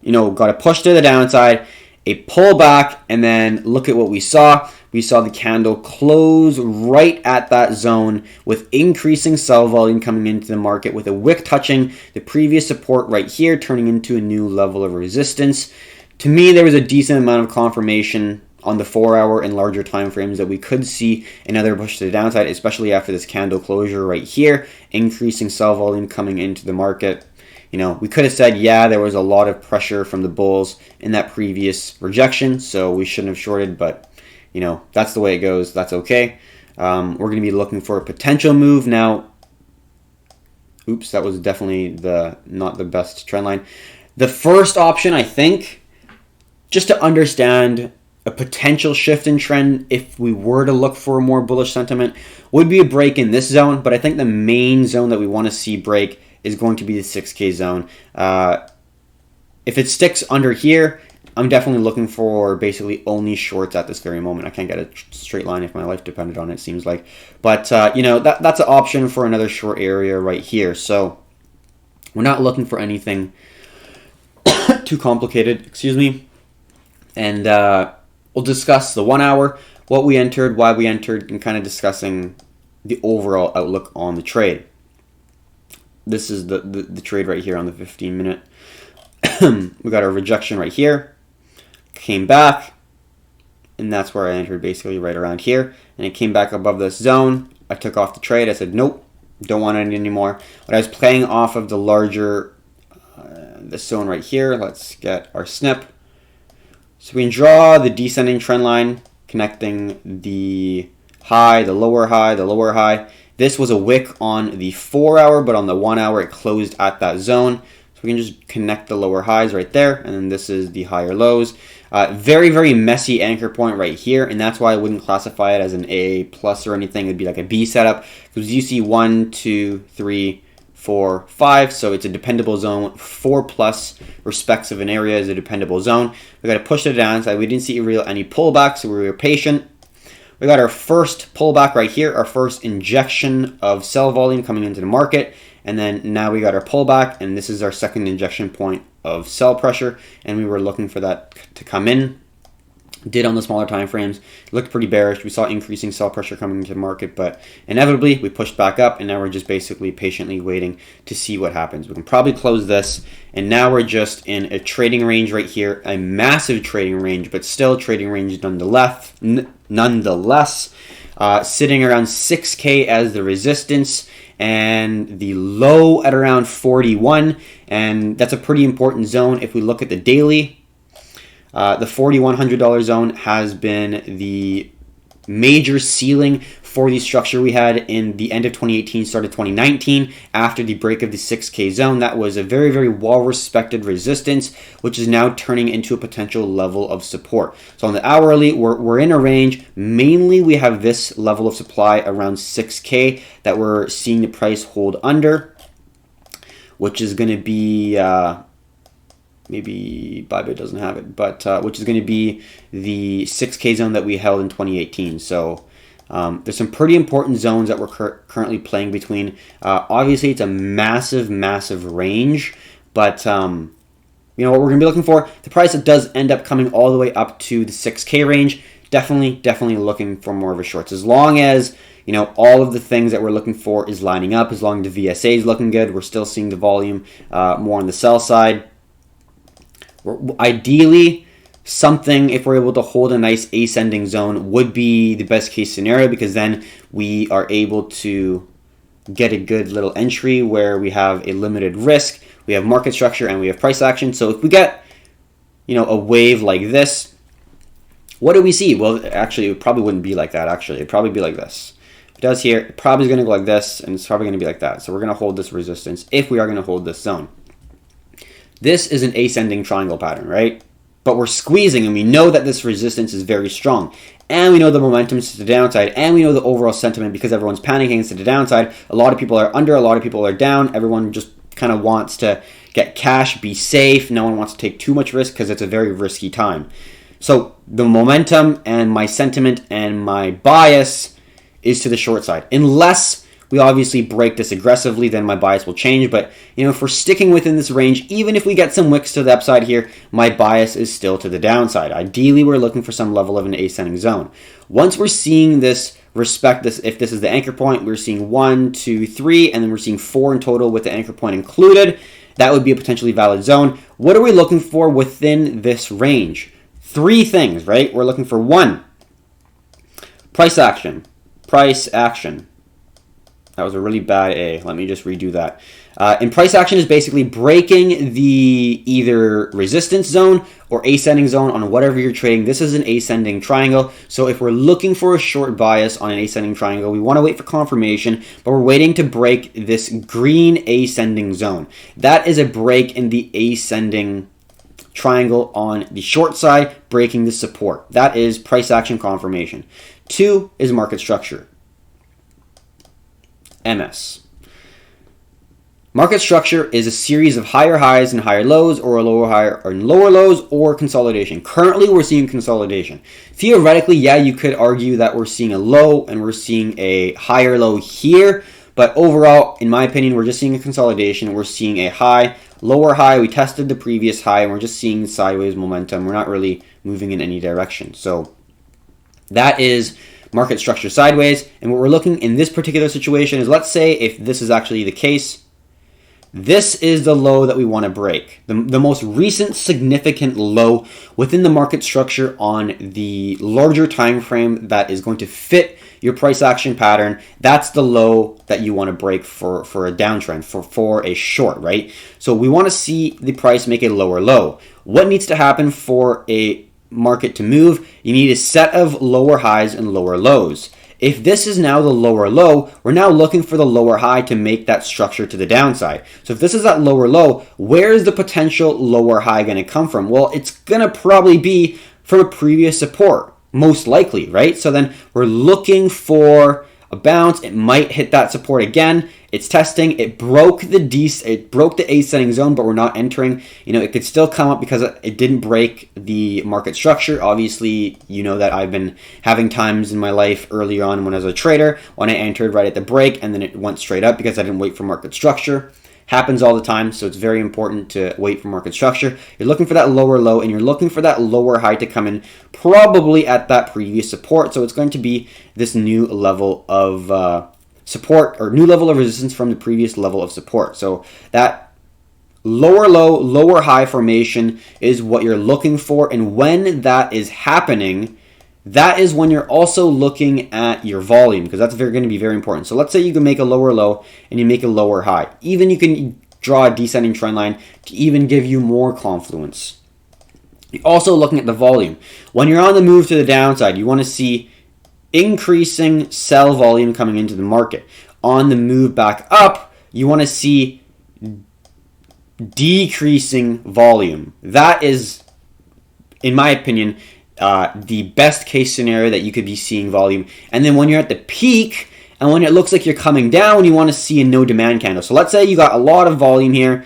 [SPEAKER 1] a push to the downside, a pullback, and then look at what we saw. We saw the candle close right at that zone with increasing sell volume coming into the market, with a wick touching the previous support right here, turning into a new level of resistance. To me, there was a decent amount of confirmation on the 4 hour and larger time frames that we could see another push to the downside, especially after this candle closure right here, increasing sell volume coming into the market. We could have said, yeah, there was a lot of pressure from the bulls in that previous rejection, so we shouldn't have shorted, but that's the way it goes. That's okay. We're going to be looking for a potential move now. Oops, that was definitely not the best trend line. The first option, I think, just to understand a potential shift in trend if we were to look for a more bullish sentiment, would be a break in this zone. But I think the main zone that we want to see break is going to be the 6K zone. If it sticks under here, I'm definitely looking for basically only shorts at this very moment. I can't get a straight line if my life depended on it, seems like. But, that's an option for another short area right here. So we're not looking for anything too complicated, excuse me. And we'll discuss the 1 hour, what we entered, why we entered, and kind of discussing the overall outlook on the trade. This is the trade right here on the 15-minute. We got a rejection right here. Came back, and that's where I entered, basically right around here. And it came back above this zone. I took off the trade. I said, nope, don't want it anymore. But I was playing off of the larger, this zone right here. Let's get our snip. So we can draw the descending trend line connecting the high, the lower high, the lower high. This was a wick on the 4 hour, but on the 1 hour it closed at that zone. So we can just connect the lower highs right there, and then this is the higher lows. Very, very messy anchor point right here, and that's why I wouldn't classify it as an A plus or anything. It'd be like a B setup, because you see 1, 2, 3, 4, 5, so it's a dependable zone. 4 plus respects of an area is a dependable zone. We got to push to the downside. We didn't see any pullback, so we were patient. We got our first pullback right here, our first injection of sell volume coming into the market, and then now we got our pullback, and this is our second injection point of sell pressure, and we were looking for that to come in. Did on the smaller time frames. It looked pretty bearish. We saw increasing sell pressure coming into the market, but inevitably we pushed back up, and now we're just basically patiently waiting to see what happens. We can probably close this, and now we're just in a trading range right here, a massive trading range, but still trading range nonetheless. Sitting around 6K as the resistance, and the low at around 41, and that's a pretty important zone if we look at the daily. The $4,100 zone has been the major ceiling for the structure we had in the end of 2018, start of 2019, after the break of the 6K zone. That was a very, very well-respected resistance, which is now turning into a potential level of support. So on the hourly, we're in a range. Mainly, we have this level of supply around 6K that we're seeing the price hold under, which is going to be... maybe Bybit doesn't have it, but which is going to be the 6K zone that we held in 2018. So there's some pretty important zones that we're currently playing between. Obviously, it's a massive, massive range, but you know what we're going to be looking for. The price that does end up coming all the way up to the 6K range, definitely looking for more of a shorts. As long as you know all of the things that we're looking for is lining up, as long as the VSA is looking good, we're still seeing the volume more on the sell side. Ideally, something, if we're able to hold a nice ascending zone, would be the best case scenario, because then we are able to get a good little entry where we have a limited risk, we have market structure, and we have price action. So if we get, you know, a wave like this, what do we see? Well, actually, it probably wouldn't be like that. Actually, it'd probably be like this. If it does here, it probably is going to go like this, and it's probably going to be like that. So we're going to hold this resistance if we are going to hold this zone. This is an ascending triangle pattern, right? But we're squeezing, and we know that this resistance is very strong. And we know the momentum is to the downside, and we know the overall sentiment, because everyone's panicking, is to the downside. A lot of people are under, a lot of people are down. Everyone just kind of wants to get cash, be safe. No one wants to take too much risk because it's a very risky time. So the momentum and my sentiment and my bias is to the short side. Unless we obviously break this aggressively, then my bias will change. But you know, if we're sticking within this range, even if we get some wicks to the upside here, my bias is still to the downside. Ideally, we're looking for some level of an ascending zone. Once we're seeing this, respect this, if this is the anchor point, we're seeing 1, 2, 3, and then we're seeing 4 in total with the anchor point included. That would be a potentially valid zone. What are we looking for within this range? 3 things, right? We're looking for 1, price action. Price action. That was a really bad A. Let me just redo that. And price action is basically breaking the either resistance zone or ascending zone on whatever you're trading. This is an ascending triangle. So if we're looking for a short bias on an ascending triangle, we want to wait for confirmation, but we're waiting to break this green ascending zone. That is a break in the ascending triangle on the short side, breaking the support. That is price action confirmation. 2 is market structure. MS. Market structure is a series of higher highs and higher lows, or a lower high and lower lows, or consolidation. Currently, we're seeing consolidation. Theoretically, yeah, you could argue that we're seeing a low and we're seeing a higher low here, but overall, in my opinion, we're just seeing a consolidation. We're seeing a high, lower high. We tested the previous high, and we're just seeing sideways momentum. We're not really moving in any direction. So that is market structure sideways. And what we're looking in this particular situation is, let's say if this is actually the case, this is the low that we want to break. The most recent significant low within the market structure on the larger time frame that is going to fit your price action pattern. That's the low that you want to break for a downtrend, for a short, right? So we want to see the price make a lower low. What needs to happen for a market to move? You need a set of lower highs and lower lows. If this is now the lower low, we're now looking for the lower high to make that structure to the downside. So if this is that lower low, where is the potential lower high going to come from? Well, it's going to probably be from a previous support, most likely, right? So then we're looking for a bounce. It might hit that support again. It's testing. It broke the ascending zone, but we're not entering. You know, it could still come up because it didn't break the market structure. Obviously, you know that I've been having times in my life early on when I was a trader when I entered right at the break and then it went straight up because I didn't wait for market structure. Happens all the time, so it's very important to wait for market structure. You're looking for that lower low, and you're looking for that lower high to come in probably at that previous support. So it's going to be this new level of support, or new level of resistance from the previous level of support. So that lower low, lower high formation is what you're looking for, and when that is happening, that is when you're also looking at your volume, because that's going to be very important. So let's say you can make a lower low and you make a lower high. Even you can draw a descending trend line to even give you more confluence. You're also looking at the volume. When you're on the move to the downside, you want to see increasing sell volume coming into the market. On the move back up, you want to see decreasing volume. That is, in my opinion, the best case scenario that you could be seeing volume. And then when you're at the peak and when it looks like you're coming down, you want to see a no demand candle. So let's say you got a lot of volume here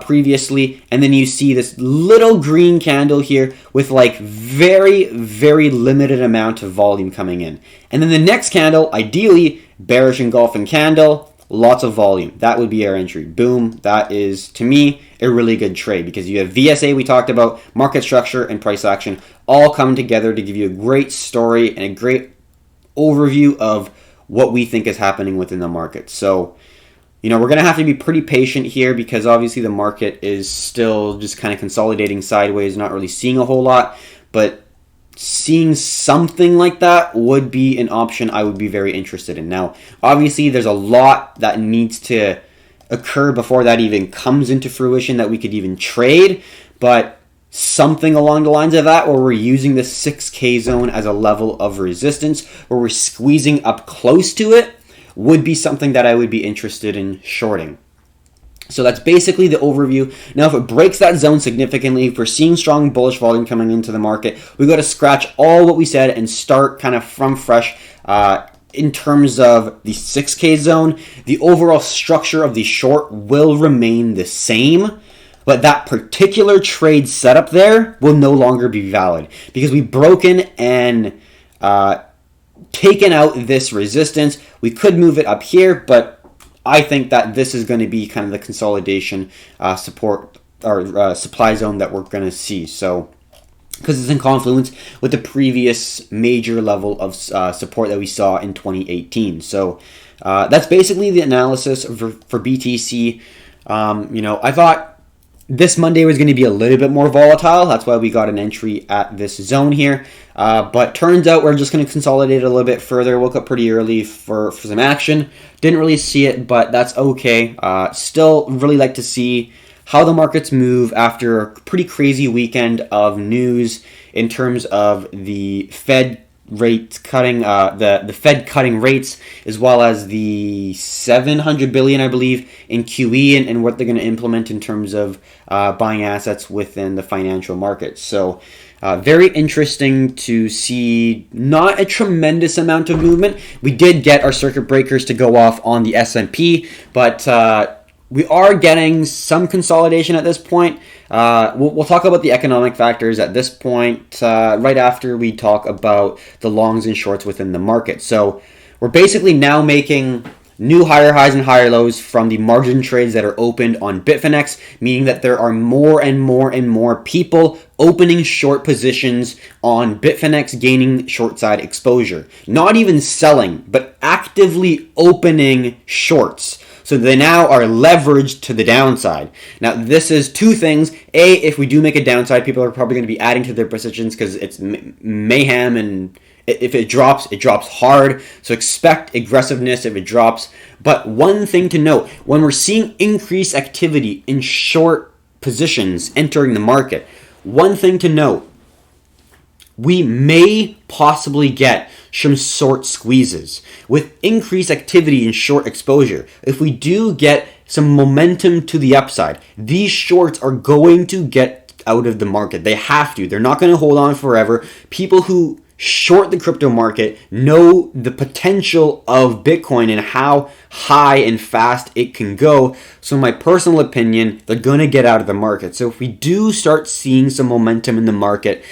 [SPEAKER 1] previously, and then you see this little green candle here with like very, very limited amount of volume coming in. And then the next candle, ideally, bearish engulfing candle, lots of volume. That would be our entry. Boom. That is, to me, a really good trade because you have VSA, we talked about, market structure, and price action all come together to give you a great story and a great overview of what we think is happening within the market. So, we're going to have to be pretty patient here because obviously the market is still just kind of consolidating sideways, not really seeing a whole lot, but seeing something like that would be an option I would be very interested in. Now, obviously there's a lot that needs to occur before that even comes into fruition that we could even trade, but something along the lines of that where we're using the 6K zone as a level of resistance, where we're squeezing up close to it, would be something that I would be interested in shorting. So that's basically the overview. Now, if it breaks that zone significantly, if we're seeing strong bullish volume coming into the market, we got to scratch all what we said and start kind of from fresh in terms of the 6K zone. The overall structure of the short will remain the same, but that particular trade setup there will no longer be valid because we've broken and taken out this resistance. We could move it up here, but I think that this is going to be kind of the consolidation support or supply zone that we're going to see. So, because it's in confluence with the previous major level of support that we saw in 2018. So, that's basically the analysis for BTC. I thought this Monday was going to be a little bit more volatile. That's why we got an entry at this zone here. But turns out we're just going to consolidate a little bit further. Woke up pretty early for some action. Didn't really see it, but that's okay. Still really like to see how the markets move after a pretty crazy weekend of news in terms of the Fed rate cutting, the Fed cutting rates, as well as the $700 billion, I believe, in QE and what they're going to implement in terms of buying assets within the financial markets. So very interesting to see. Not a tremendous amount of movement. We did get our circuit breakers to go off on the S&P, but we are getting some consolidation at this point. We'll talk about the economic factors at this point right after we talk about the longs and shorts within the market. So we're basically now making new higher highs and higher lows from the margin trades that are opened on Bitfinex, meaning that there are more and more and more people opening short positions on Bitfinex, gaining short side exposure. Not even selling, but actively opening shorts. So they now are leveraged to the downside. Now, this is two things. A, if we do make a downside, people are probably going to be adding to their positions because it's mayhem, and if it drops hard. So expect aggressiveness if it drops. But one thing to note, when we're seeing increased activity in short positions entering the market, one thing to note, we may possibly get some short squeezes with increased activity in short exposure. If we do get some momentum to the upside, these shorts are going to get out of the market. They have to. They're not going to hold on forever. People who short the crypto market know the potential of Bitcoin and how high and fast it can go. So in my personal opinion, they're going to get out of the market. So if we do start seeing some momentum in the market,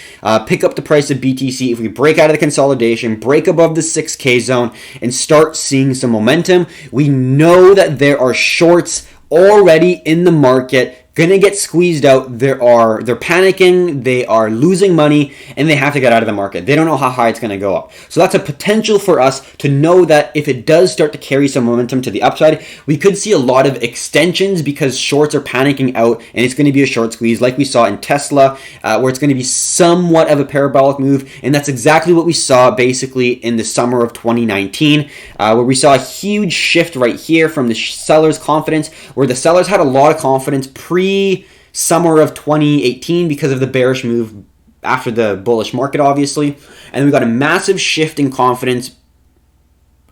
[SPEAKER 1] pick up the price of BTC, if we break out of the consolidation, break above the 6K zone, and start seeing some momentum, we know that there are shorts already in the market gonna get squeezed out. They're panicking, they are losing money, and they have to get out of the market. They don't know how high it's gonna go up. So that's a potential for us to know that if it does start to carry some momentum to the upside, we could see a lot of extensions because shorts are panicking out, and it's gonna be a short squeeze like we saw in Tesla, where it's gonna be somewhat of a parabolic move, and that's exactly what we saw basically in the summer of 2019, where we saw a huge shift right here from the sellers' confidence, where the sellers had a lot of confidence pre-summer of 2018 because of the bearish move after the bullish market, obviously. And we got a massive shift in confidence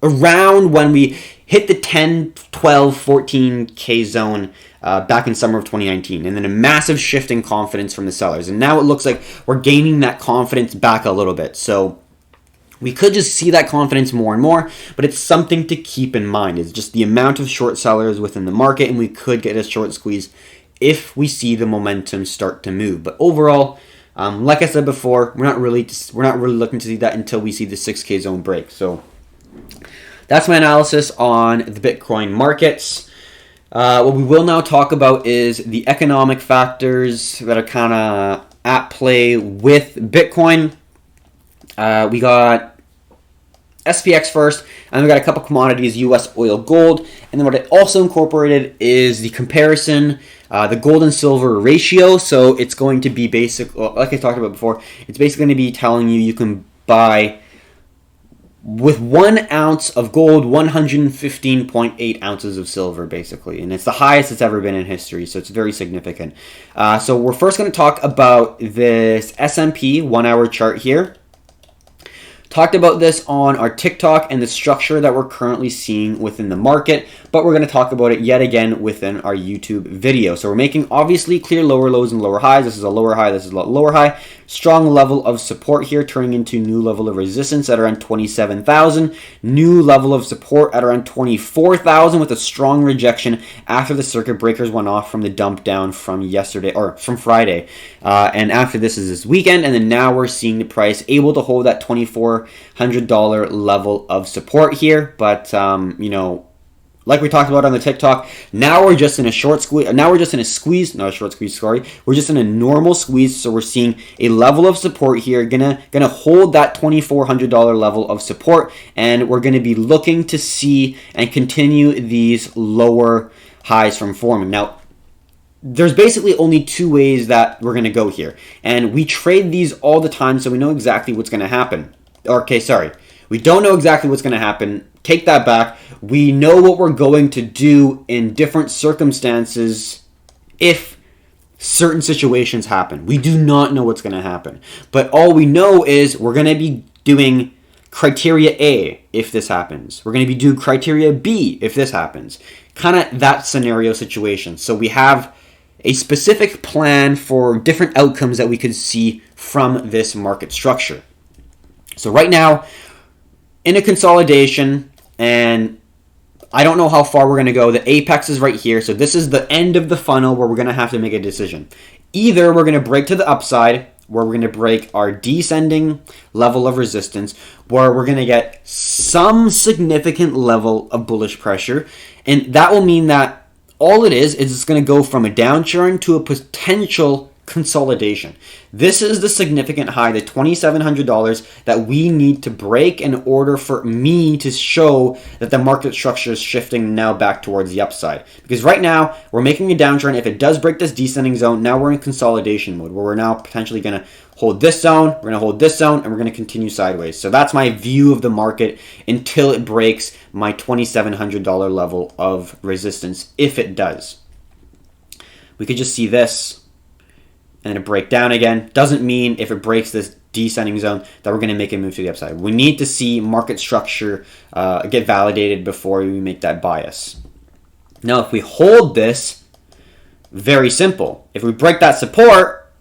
[SPEAKER 1] around when we hit the 10, 12, 14K zone back in summer of 2019. And then a massive shift in confidence from the sellers. And now it looks like we're gaining that confidence back a little bit. So we could just see that confidence more and more, but it's something to keep in mind. It's just the amount of short sellers within the market, and we could get a short squeeze if we see the momentum start to move. But overall, like I said before, we're not really looking to see that until we see the 6K zone break. So that's my analysis on the Bitcoin markets. What we will now talk about is the economic factors that are kind of at play with Bitcoin. We got SPX first, and we got a couple commodities, US oil, gold, and then what I also incorporated is the comparison, the gold and silver ratio. So it's going to be basic, like I talked about before, it's basically going to be telling you can buy with 1 ounce of gold, 115.8 ounces of silver, basically. And it's the highest it's ever been in history, so it's very significant. So we're first going to talk about this S&P 1 hour chart here. Talked about this on our TikTok and the structure that we're currently seeing within the market, but we're going to talk about it yet again within our YouTube video. So we're making obviously clear lower lows and lower highs. This is a lower high, this is a lower high. Strong level of support here turning into new level of resistance at around 27,000. New level of support at around 24,000 with a strong rejection after the circuit breakers went off from the dump down from yesterday or from Friday. And after this is this weekend, and then now we're seeing the price able to hold that $2,400 level of support here. But, like we talked about on the TikTok, now we're just in a short squeeze. Now we're just in a squeeze, not a short squeeze, sorry. We're just in a normal squeeze, so we're seeing a level of support here. Gonna hold that $2,400 level of support, and we're gonna be looking to see and continue these lower highs from forming. Now, there's basically only two ways that we're gonna go here, and we trade these all the time, so we know exactly what's gonna happen. Okay, sorry. We don't know exactly what's going to happen. Take that back. We know what we're going to do in different circumstances if certain situations happen. We do not know what's going to happen. But all we know is we're going to be doing criteria A if this happens. We're going to be doing criteria B if this happens. Kind of that scenario situation. So we have a specific plan for different outcomes that we could see from this market structure. So right now, in a consolidation, and I don't know how far we're going to go. The apex is right here. So this is the end of the funnel where we're going to have to make a decision. Either we're going to break to the upside, where we're going to break our descending level of resistance, where we're going to get some significant level of bullish pressure. And that will mean that all it is it's going to go from a downturn to a potential consolidation. This is the significant high, the $2,700 that we need to break in order for me to show that the market structure is shifting now back towards the upside. Because right now, we're making a downturn. If it does break this descending zone, now we're in consolidation mode, where we're now potentially going to hold this zone, we're going to hold this zone, and we're going to continue sideways. So that's my view of the market until it breaks my $2,700 level of resistance, if it does. We could just see this and it break down again. Doesn't mean if it breaks this descending zone that we're going to make a move to the upside. We need to see market structure get validated before we make that bias. Now, if we hold this, very simple. If we break that support,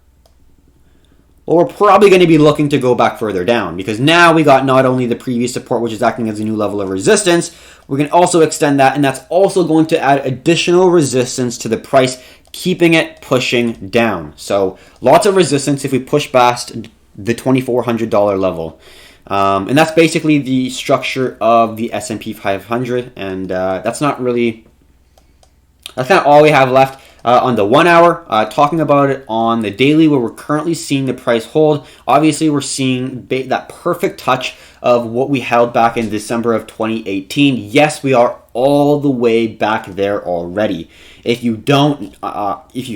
[SPEAKER 1] well, we're probably going to be looking to go back further down, because now we got not only the previous support, which is acting as a new level of resistance, we can also extend that, and that's also going to add additional resistance to the price, keeping it pushing down. So lots of resistance if we push past the $2,400 level. And that's basically the structure of the S&P 500. And that's kind of all we have left on the 1 hour. Talking about it on the daily, where we're currently seeing the price hold. Obviously, we're seeing that perfect touch of what we held back in December of 2018. Yes, we are all the way back there already. If you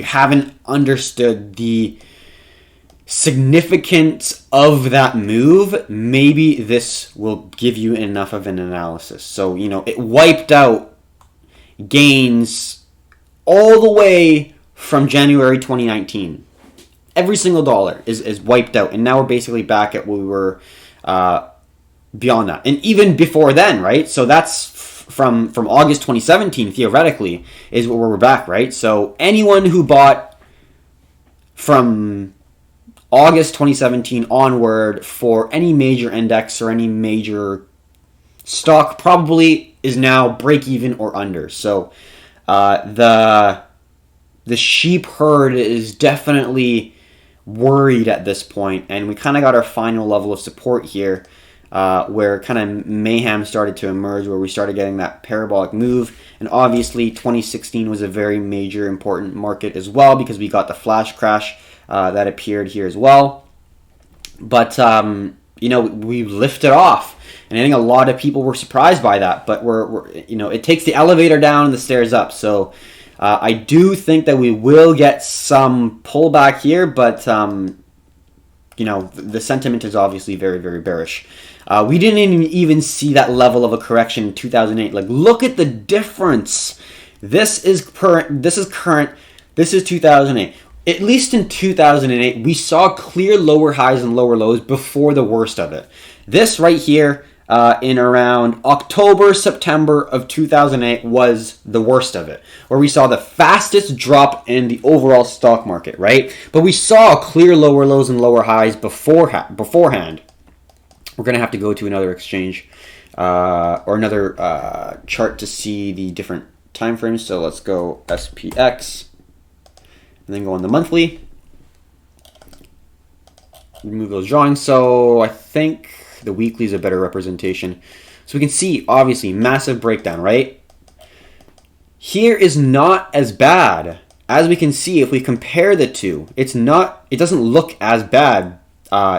[SPEAKER 1] haven't understood the significance of that move, maybe this will give you enough of an analysis. So, it wiped out gains all the way from January 2019. every single dollar is wiped out, and now we're basically back at where we were beyond that, and even before then, right? So that's from August 2017, theoretically, is where we're back, right? So anyone who bought from August 2017 onward for any major index or any major stock probably is now break even or under. So the sheep herd is definitely worried at this point, and we kind of got our final level of support here, where kind of mayhem started to emerge, where we started getting that parabolic move. And obviously 2016 was a very major important market as well, because we got the flash crash that appeared here as well. But we lifted off, and I think a lot of people were surprised by that. But we're it takes the elevator down and the stairs up. So I do think that we will get some pullback here, but the sentiment is obviously very, very bearish. We didn't even see that level of a correction in 2008. Like, look at the difference. This is current. This is 2008. At least in 2008, we saw clear lower highs and lower lows before the worst of it. This right here, in around October, September of 2008 was the worst of it, where we saw the fastest drop in the overall stock market, right? But we saw clear lower lows and lower highs beforehand. We're going to have to go to another exchange or another chart to see the different time frames. So let's go SPX and then go on the monthly. Remove those drawings. So I think the weekly is a better representation. So we can see, obviously, massive breakdown, right? Here is not as bad. As we can see, if we compare the two, it doesn't look as bad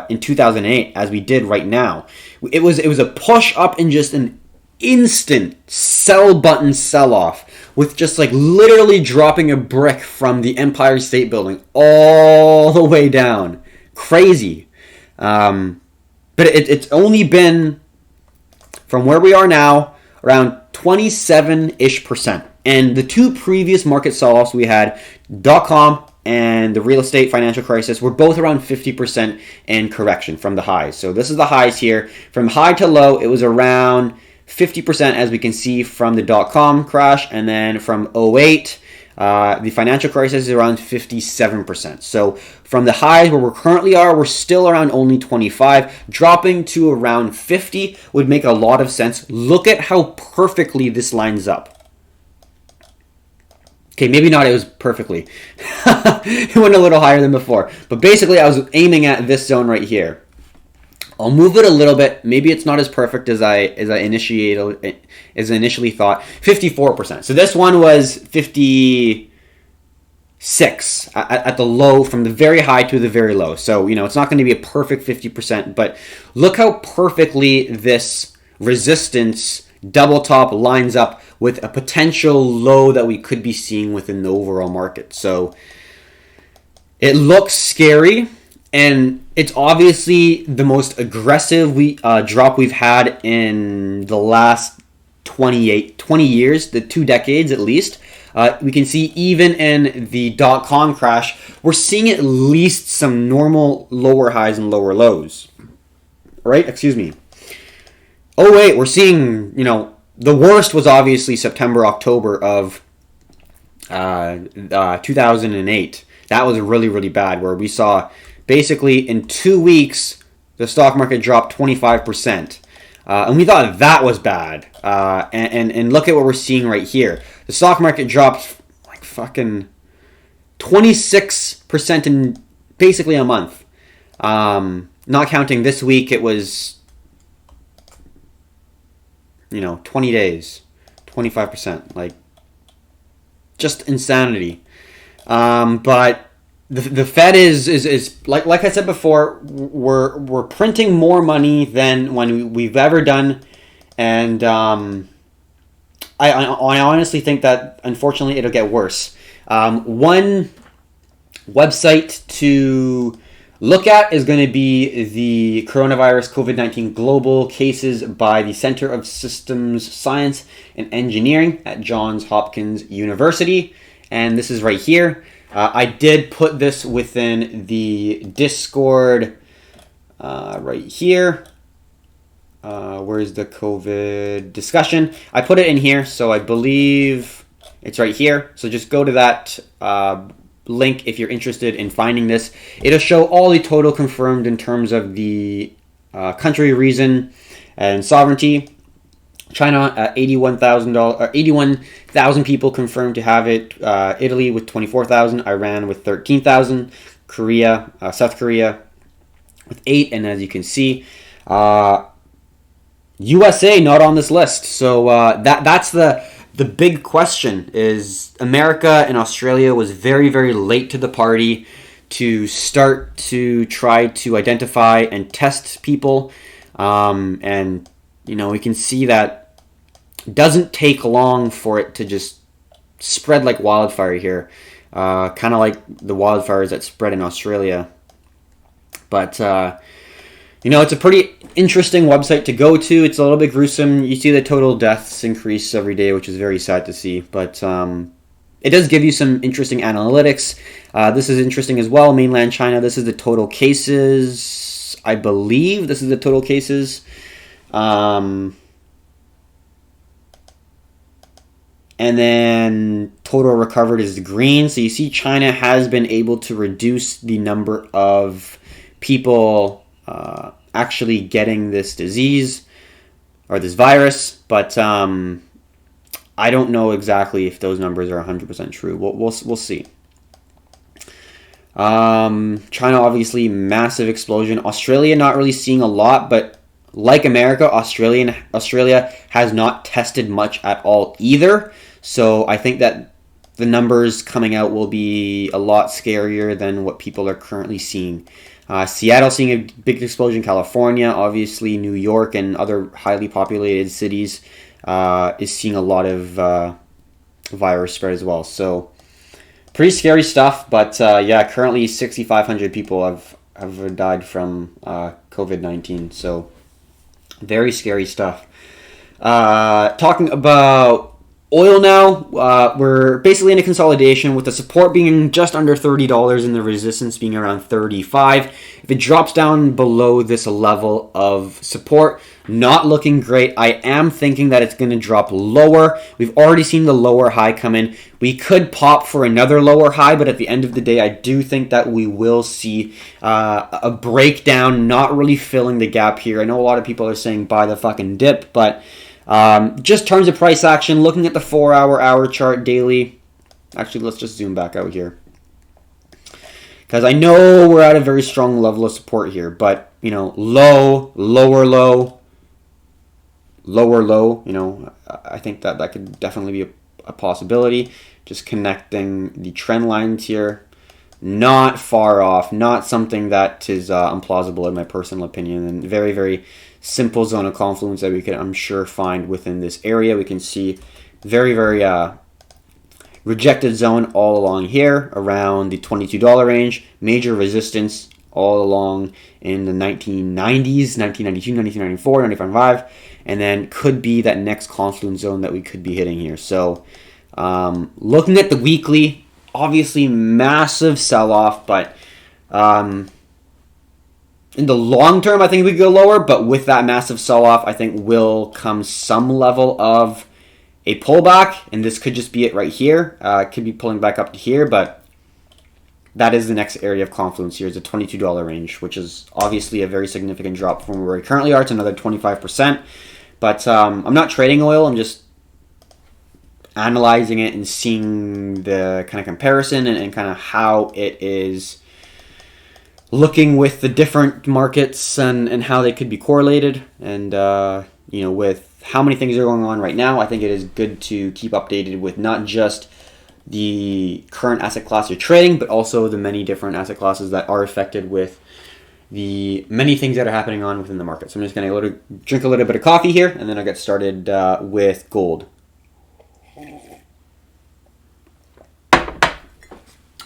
[SPEAKER 1] in 2008 as we did right now. It was a push up and just an instant sell button sell off, with just like literally dropping a brick from the Empire State Building all the way down. Crazy. But it's only been, from where we are now, around 27-ish%. And the two previous market sell-offs we had, .com and the real estate financial crisis, were both around 50% in correction from the highs. So this is the highs here. From high to low, it was around 50%, as we can see from the .com crash. And then from 08, the financial crisis is around 57%. So from the highs where we currently are, we're still around only 25. Dropping to around 50 would make a lot of sense. Look at how perfectly this lines up. Okay, maybe not, it was perfectly. It went a little higher than before. But basically, I was aiming at this zone right here. I'll move it a little bit. Maybe it's not as perfect as I initially thought. 54%. So this one was 56 at the low, from the very high to the very low. So, it's not going to be a perfect 50%, but look how perfectly this resistance double top lines up with a potential low that we could be seeing within the overall market. So it looks scary, and it's obviously the most aggressive drop we've had in the last 20 years, the 2 decades at least. We can see even in the .com crash, we're seeing at least some normal lower highs and lower lows. Right? Excuse me. Oh wait, we're seeing, the worst was obviously September, October of 2008. That was really, really bad, where we saw basically in 2 weeks, the stock market dropped 25%. And we thought that was bad. And look at what we're seeing right here. The stock market dropped like fucking 26% in basically a month. Not counting this week, it was 20 days, 25%, like just insanity. But the Fed is like I said before, we're printing more money than when we've ever done, and I honestly think that unfortunately it'll get worse. One website to look at is going to be the coronavirus COVID-19 global cases by the Center of Systems Science and Engineering at Johns Hopkins University. And this is right here. I did put this within the Discord right here. Where's the COVID discussion? I put it in here, so I believe it's right here. So just go to that link if you're interested in finding this. It'll show all the total confirmed in terms of the country, reason, and sovereignty. China, 81,000 people confirmed to have it. Italy with 24,000. Iran with 13,000. Korea, South Korea with 8. And as you can see, USA not on this list. So that's the big question. Is America and Australia was very, very late to the party to start to try to identify and test people. And we can see that it doesn't take long for it to just spread like wildfire here. Kind of like the wildfires that spread in Australia. But, it's a pretty interesting website to go to. It's a little bit gruesome. You see the total deaths increase every day, which is very sad to see. But it does give you some interesting analytics. This is interesting as well. Mainland China, this is the total cases. I believe this is the total cases. And then total recovered is the green. So you see China has been able to reduce the number of people actually getting this disease or this virus. But I don't know exactly if those numbers are 100% true. We'll see. China, obviously, massive explosion. Australia, not really seeing a lot, but like America, Australia has not tested much at all either. So I think that the numbers coming out will be a lot scarier than what people are currently seeing. Seattle seeing a big explosion. California, obviously, New York and other highly populated cities is seeing a lot of virus spread as well. So pretty scary stuff. But currently 6,500 people have died from COVID-19. So very scary stuff. Talking about oil now, we're basically in a consolidation with the support being just under $30 and the resistance being around 35. If it drops down below this level of support, not looking great. I am thinking that it's going to drop lower. We've already seen the lower high come in. We could pop for another lower high, but at the end of the day, I do think that we will see a breakdown, not really filling the gap here. I know a lot of people are saying buy the fucking dip, but just terms of price action, looking at the 4-hour, hour chart daily. Actually, let's just zoom back out here. Because I know we're at a very strong level of support here. But, low, lower low, lower low. I think that could definitely be a possibility. Just connecting the trend lines here. Not far off. Not something that is implausible in my personal opinion. And very, very simple zone of confluence that we can, I'm sure, find within this area. We can see very, very rejected zone all along here around the $22 range. Major resistance all along in the 1990s, 1992, 1994, 95, and then could be that next confluence zone that we could be hitting here. So looking at the weekly, obviously massive sell-off, but in the long term, I think we could go lower, but with that massive sell-off, I think will come some level of a pullback, and this could just be it right here. It could be pulling back up to here, but that is the next area of confluence here, is the $22 range, which is obviously a very significant drop from where we currently are. It's another 25%, but I'm not trading oil. I'm just analyzing it and seeing the kind of comparison and kind of how it is looking with the different markets and how they could be correlated. And, with how many things are going on right now, I think it is good to keep updated with not just the current asset class you're trading, but also the many different asset classes that are affected with the many things that are happening on within the market. So I'm just going to drink a little bit of coffee here, and then I'll get started with gold.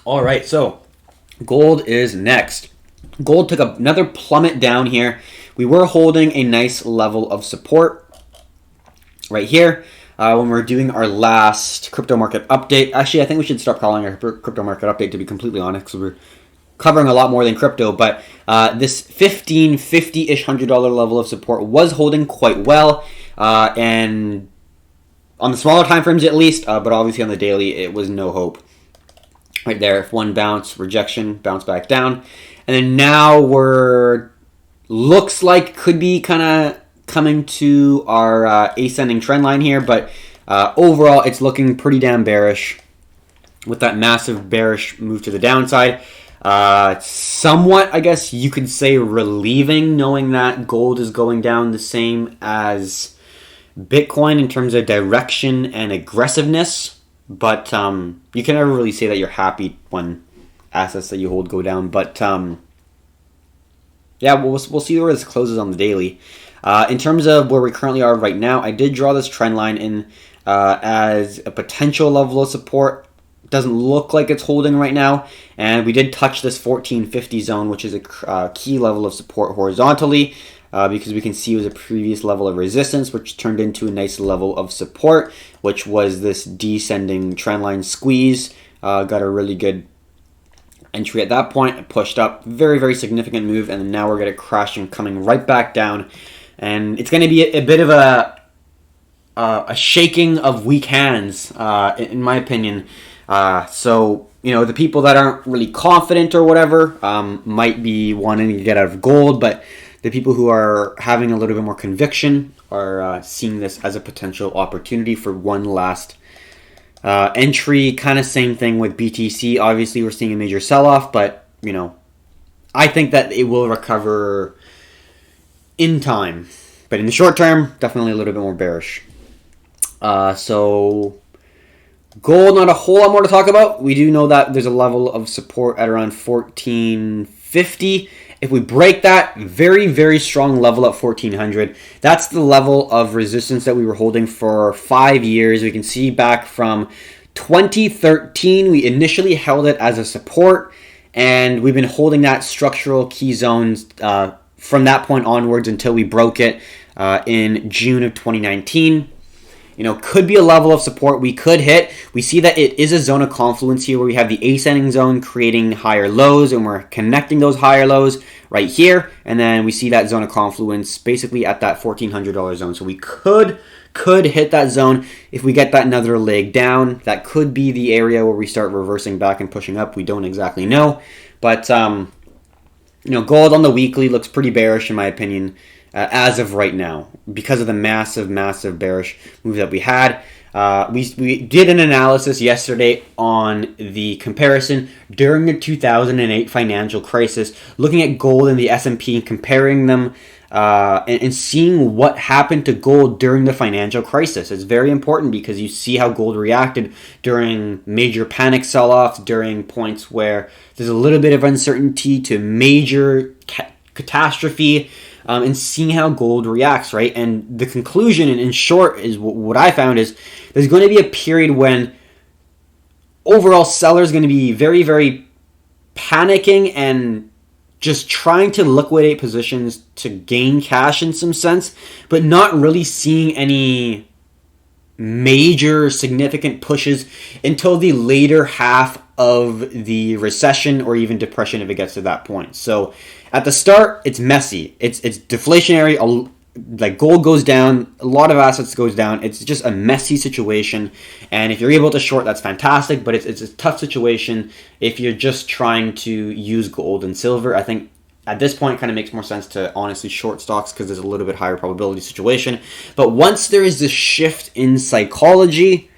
[SPEAKER 1] All right, so gold is next. Gold took another plummet down here. We were holding a nice level of support right here. when we're doing our last crypto market update. Actually, I think we should stop calling it a crypto market update, to be completely honest, because we're covering a lot more than crypto. But this 1550-ish $100 level of support was holding quite well, and on the smaller time frames at least, but obviously on the daily, it was no hope. Right there, if one bounce, rejection, bounce back down. And then now we're, looks like could be kind of coming to our ascending trend line here, but overall it's looking pretty damn bearish with that massive bearish move to the downside. Somewhat, I guess you could say, relieving, knowing that gold is going down the same as Bitcoin in terms of direction and aggressiveness. But you can never really say that you're happy when assets that you hold go down. But yeah, we'll see where this closes on the daily. In terms of where we currently are right now, I did draw this trend line in as a potential level of support. Doesn't look like it's holding right now. And we did touch this 1450 zone, which is a key level of support horizontally. Because we can see it was a previous level of resistance, which turned into a nice level of support, which was this descending trendline squeeze. Got a really good entry at that point. It pushed up, very, very significant move, and now we're going to crash and coming right back down. And it's going to be a bit of a shaking of weak hands, in my opinion. So, you know, the people that aren't really confident or whatever might be wanting to get out of gold, but the people who are having a little bit more conviction are seeing this as a potential opportunity for one last entry. Kind of same thing with BTC. Obviously, we're seeing a major sell-off, but, you know, I think that it will recover in time. But in the short term, definitely a little bit more bearish. So gold, not a whole lot more to talk about. We do know that there's a level of support at around 1450. If we break that, very, very strong level at 1400. That's the level of resistance that we were holding for 5 years. We can see back from 2013, we initially held it as a support, and we've been holding that structural key zones from that point onwards until we broke it in June of 2019. You know, could be a level of support we could hit. We see that it is a zone of confluence here where we have the ascending zone creating higher lows, and we're connecting those higher lows right here. And then we see that zone of confluence basically at that $1,400 zone. So we could hit that zone if we get that another leg down. That could be the area where we start reversing back and pushing up. We don't exactly know. But, you know, gold on the weekly looks pretty bearish in my opinion. As of right now, because of the massive bearish move that we had. We did an analysis yesterday on the comparison during the 2008 financial crisis, looking at gold and the S&P and comparing them and seeing what happened to gold during the financial crisis. It's very important because you see how gold reacted during major panic sell-offs, during points where there's a little bit of uncertainty to major catastrophe. And seeing how gold reacts, right? And the conclusion, in short, is what I found is there's going to be a period when overall sellers are going to be very, very panicking and just trying to liquidate positions to gain cash in some sense, but not really seeing any major significant pushes until the later half of the recession or even depression if it gets to that point. So at the start, it's messy. It's deflationary. Like gold goes down, a lot of assets goes down. It's just a messy situation. And if you're able to short, that's fantastic. But it's a tough situation if you're just trying to use gold and silver. I think at this point, it kind of makes more sense to honestly short stocks because there's a little bit higher probability situation. But once there is this shift in psychology,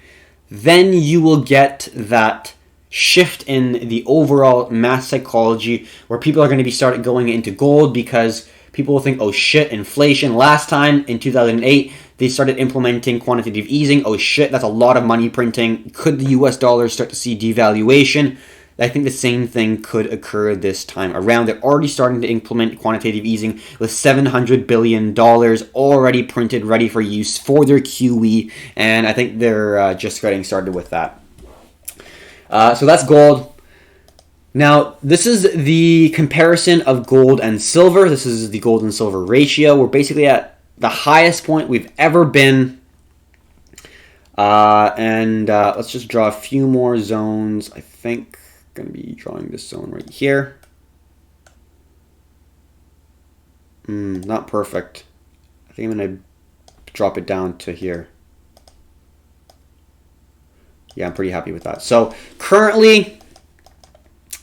[SPEAKER 1] then you will get that shift in the overall mass psychology where people are going to be started going into gold because people will think, oh shit, inflation. Last time in 2008, they started implementing quantitative easing. Oh shit, that's a lot of money printing. Could the US dollar start to see devaluation? I think the same thing could occur this time around. They're already starting to implement quantitative easing with $700 billion already printed, ready for use for their QE. And I think they're just getting started with that. So that's gold. Now, this is the comparison of gold and silver. This is the gold and silver ratio. We're basically at the highest point we've ever been And let's just draw a few more zones. I think I'm going to be drawing this zone right here. Not perfect. I think I'm going to drop it down to here. Yeah, I'm pretty happy with that. So currently,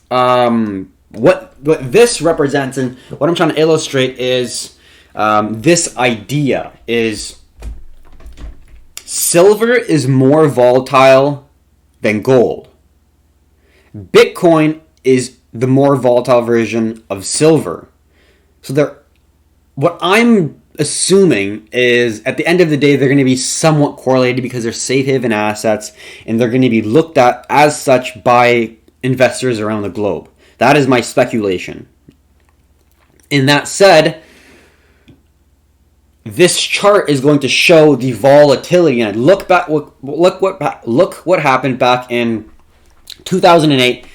[SPEAKER 1] what this represents and what I'm trying to illustrate is this idea is silver is more volatile than gold. Bitcoin is the more volatile version of silver. So what I'm assuming is at the end of the day, they're going to be somewhat correlated because they're safe haven assets and they're going to be looked at as such by investors around the globe. That is my speculation. In that said, this chart is going to show the volatility. And look what happened back in 2008.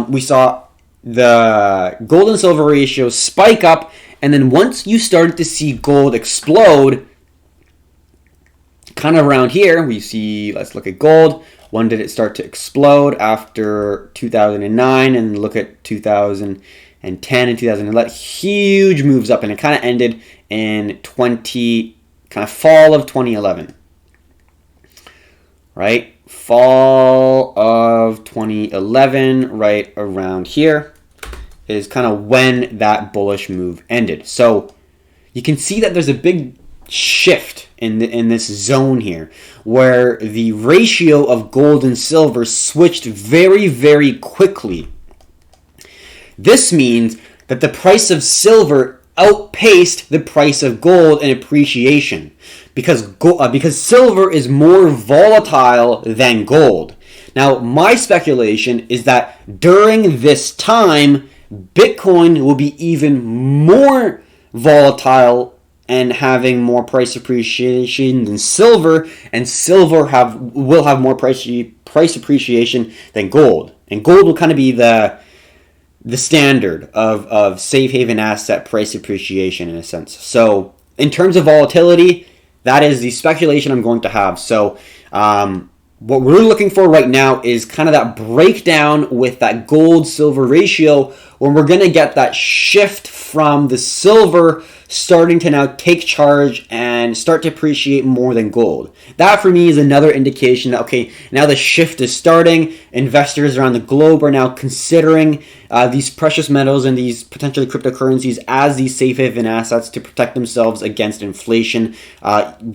[SPEAKER 1] We saw the gold and silver ratio spike up, and then once you started to see gold explode, kind of around here, we see, let's look at gold. When did it start to explode? After 2009, and look at 2010 and 2011. Huge moves up, and it kind of ended in fall of 2011. Right? Fall of 2011, right around here, is kind of when that bullish move ended. So you can see that there's a big shift in this zone here, where the ratio of gold and silver switched very, very quickly. This means that the price of silver outpaced the price of gold in appreciation because silver is more volatile than gold. Now, my speculation is that during this time, Bitcoin will be even more volatile and having more price appreciation than silver, and silver will have more price appreciation than gold. And gold will kind of be the standard of safe haven asset price appreciation in a sense. So in terms of volatility, that is the speculation I'm going to have. So what we're looking for right now is kind of that breakdown with that gold-silver ratio, when we're going to get that shift from the silver starting to now take charge and start to appreciate more than gold. That for me is another indication that, okay, now the shift is starting. Investors around the globe are now considering these precious metals and these potentially cryptocurrencies as these safe haven assets to protect themselves against inflation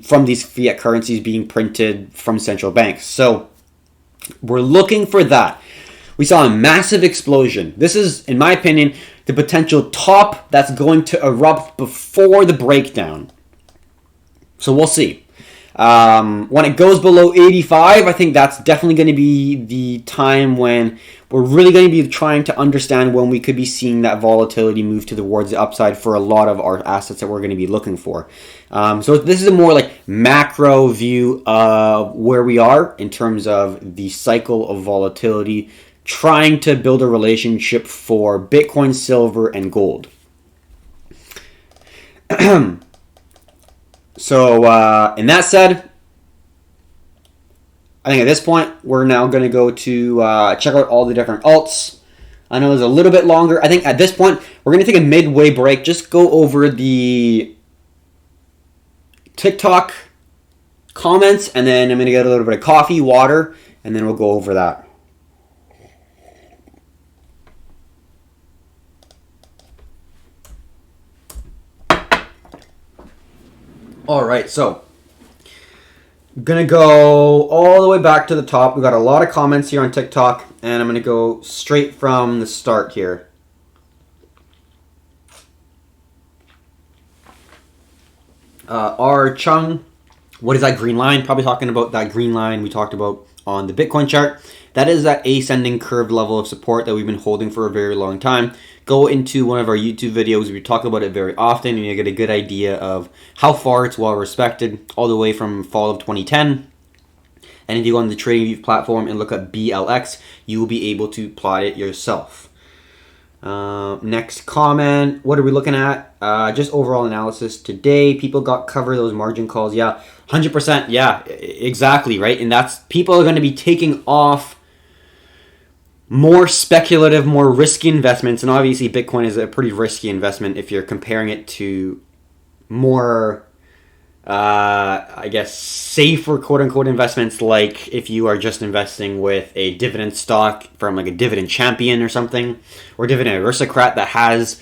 [SPEAKER 1] from these fiat currencies being printed from central banks. So we're looking for that. We saw a massive explosion. This is, in my opinion, the potential top that's going to erupt before the breakdown. So we'll see. When it goes below 85, I think that's definitely going to be the time when we're really going to be trying to understand when we could be seeing that volatility move towards the upside for a lot of our assets that we're going to be looking for. So this is a more like macro view of where we are in terms of the cycle of volatility, trying to build a relationship for Bitcoin, silver, and gold. So, in that said, I think at this point, we're now going to go to check out all the different alts. I know it's a little bit longer. I think at this point, we're going to take a midway break, just go over the TikTok comments, and then I'm going to get a little bit of coffee, water, and then we'll go over that. All right, so I'm going to go all the way back to the top. We've got a lot of comments here on TikTok, and I'm going to go straight from the start here. R. Chung, what is that green line? Probably talking about that green line we talked about on the Bitcoin chart. That is that ascending curve level of support that we've been holding for a very long time. Go into one of our YouTube videos. We talk about it very often, and you get a good idea of how far it's well respected, all the way from fall of 2010. And if you go on the TradingView platform and look at BLX, you will be able to plot it yourself. Next comment. What are we looking at? Just overall analysis today. People got covered those margin calls. Yeah, 100%. Yeah, exactly, right? And that's people are going to be taking off more speculative, more risky investments. And obviously, Bitcoin is a pretty risky investment if you're comparing it to more, I guess, safer quote unquote investments, like if you are just investing with a dividend stock from like a dividend champion or something, or dividend aristocrat that has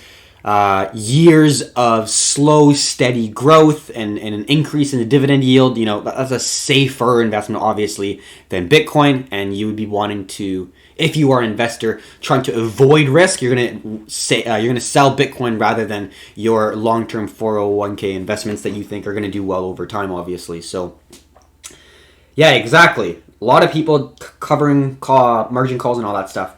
[SPEAKER 1] years of slow, steady growth and an increase in the dividend yield. That's a safer investment, obviously, than Bitcoin. And you would be wanting to, if you are an investor trying to avoid risk, you're gonna sell Bitcoin rather than your long-term 401k investments that you think are gonna do well over time, obviously. So, yeah, exactly. A lot of people covering margin calls and all that stuff.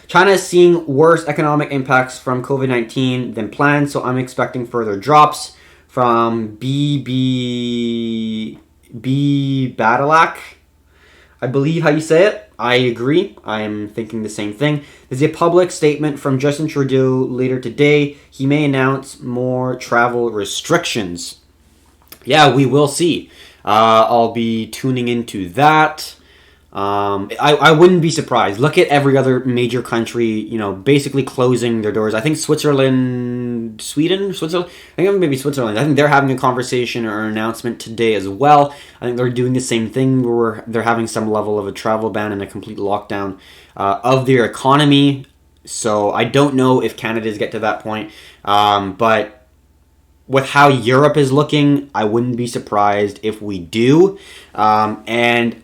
[SPEAKER 1] China is seeing worse economic impacts from COVID-19 than planned, so I'm expecting further drops from Badalak, I believe how you say it. I agree. I am thinking the same thing. There's a public statement from Justin Trudeau later today. He may announce more travel restrictions. Yeah, we will see. I'll be tuning into that. I wouldn't be surprised. Look at every other major country, basically closing their doors. I think Switzerland. I think maybe Switzerland. I think they're having a conversation or an announcement today as well. I think they're doing the same thing where they're having some level of a travel ban and a complete lockdown of their economy. So I don't know if Canada's get to that point. But with how Europe is looking, I wouldn't be surprised if we do. And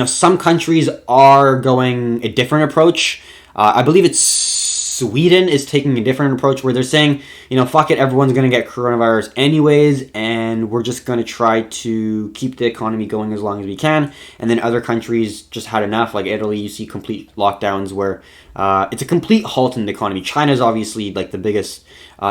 [SPEAKER 1] some countries are going a different approach. I believe it's Sweden is taking a different approach where they're saying, fuck it, everyone's going to get coronavirus anyways, and we're just going to try to keep the economy going as long as we can. And then other countries just had enough. Like Italy, you see complete lockdowns where it's a complete halt in the economy. China's obviously like the biggest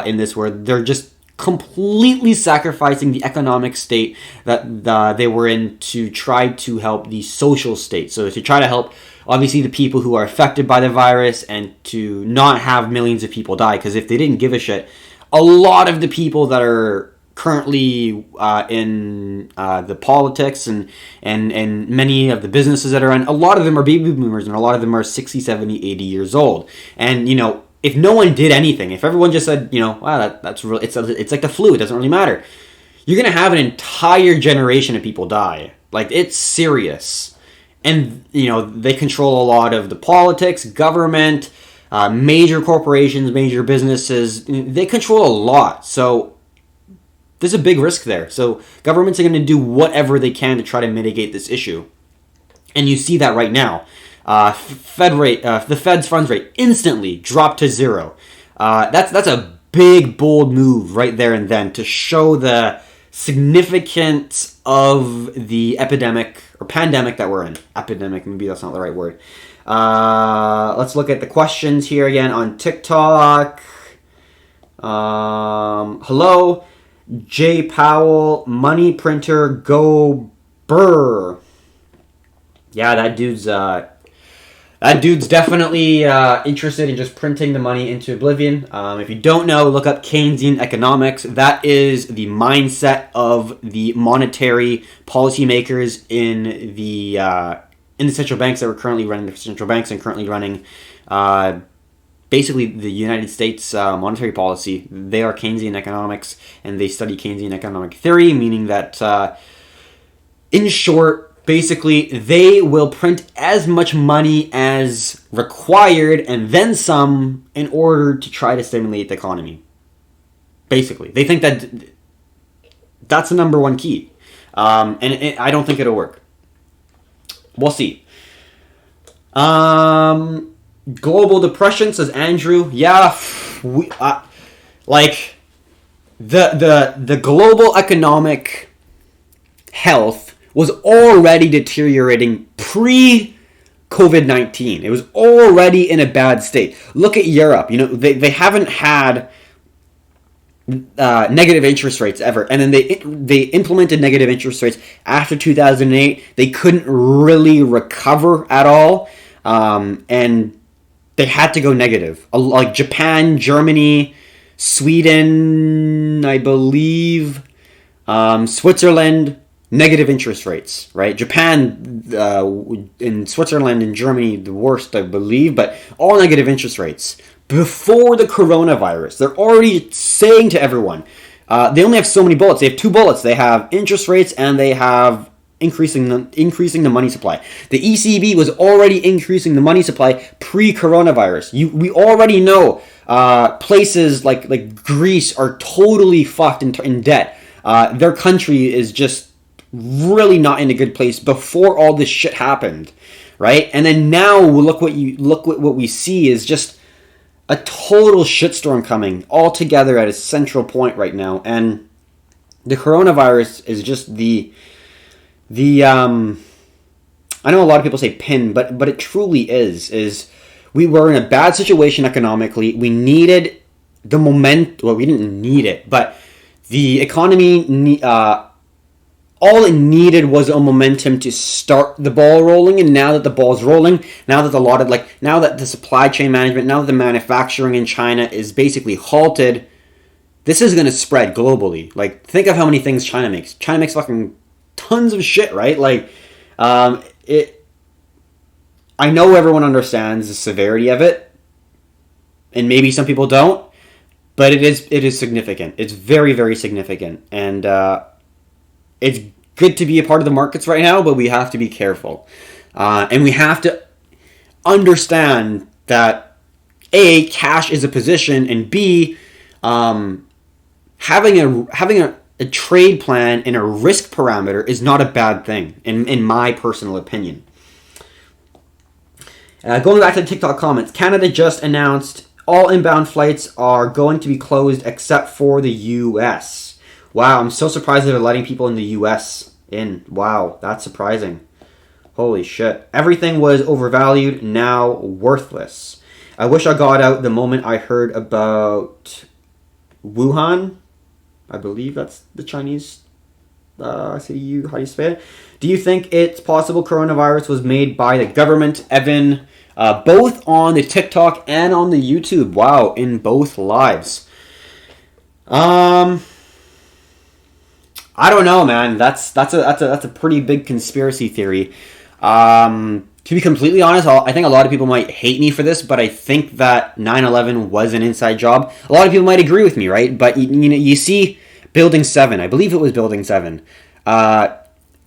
[SPEAKER 1] in this, where they're just completely sacrificing the economic state that they were in to try to help the social state. So to try to help, obviously, the people who are affected by the virus and to not have millions of people die. Because if they didn't give a shit, a lot of the people that are currently in the politics and many of the businesses that are in, a lot of them are baby boomers and a lot of them are 60, 70, 80 years old. And, if no one did anything, if everyone just said, wow, that's real, it's like the flu, it doesn't really matter, you're going to have an entire generation of people die. Like, it's serious. And, they control a lot of the politics, government, major corporations, major businesses. They control a lot. So there's a big risk there. So governments are going to do whatever they can to try to mitigate this issue. And you see that right now. The Fed's funds rate instantly dropped to zero. That's a big, bold move right there and then to show the significance of the epidemic or pandemic that we're in. Epidemic, maybe that's not the right word. Let's look at the questions here again on TikTok. Hello, Jay Powell, money printer, go burr. Yeah, that dude's definitely interested in just printing the money into oblivion. If you don't know, look up Keynesian economics. That is the mindset of the monetary policymakers in the central banks that were currently running the central banks and currently running basically the United States monetary policy. They are Keynesian economics, and they study Keynesian economic theory, meaning that, in short, basically, they will print as much money as required and then some in order to try to stimulate the economy. Basically, they think that that's the number one key. I don't think it'll work. We'll see. Global depression, says Andrew. Yeah, the global economic health was already deteriorating pre-COVID-19. It was already in a bad state. Look at Europe. They haven't had negative interest rates ever. And then they implemented negative interest rates after 2008. They couldn't really recover at all. And they had to go negative. Like Japan, Germany, Sweden, I believe, Switzerland, negative interest rates, right? Japan, in Switzerland and Germany, the worst, I believe, but all negative interest rates. Before the coronavirus, they're already saying to everyone, they only have so many bullets. They have two bullets. They have interest rates and they have increasing the money supply. The ECB was already increasing the money supply pre-coronavirus. We already know places like Greece are totally fucked in debt. Their country is just really not in a good place before all this shit happened, right? And then now look what we see is just a total shitstorm coming all together at a central point right now. And the coronavirus is just the I know a lot of people say pin, but it truly is we were in a bad situation economically. We needed the well, we didn't need it, but the economy all it needed was a momentum to start the ball rolling, and now that the ball's rolling, now that now that the supply chain management, now that the manufacturing in China is basically halted, this is going to spread globally. Like, think of how many things China makes. China makes fucking tons of shit, right? Like, I know everyone understands the severity of it, and maybe some people don't, but it is significant. It's very, very significant, and it's good to be a part of the markets right now, but we have to be careful. And we have to understand that A, cash is a position, and B, having a trade plan and a risk parameter is not a bad thing, in my personal opinion. Going back to the TikTok comments, Canada just announced all inbound flights are going to be closed except for the U.S. Wow, I'm so surprised that they're letting people in the U.S. in. Wow, that's surprising. Holy shit. Everything was overvalued, now worthless. I wish I got out the moment I heard about Wuhan. I believe that's the Chinese city. How do you say it? Do you think it's possible coronavirus was made by the government, Evan? Both on the TikTok and on the YouTube. Wow, in both lives. I don't know, man. That's a pretty big conspiracy theory. To be completely honest, I think a lot of people might hate me for this, but I think that 9/11 was an inside job. A lot of people might agree with me, right? But you see, Building 7, I believe it was Building 7,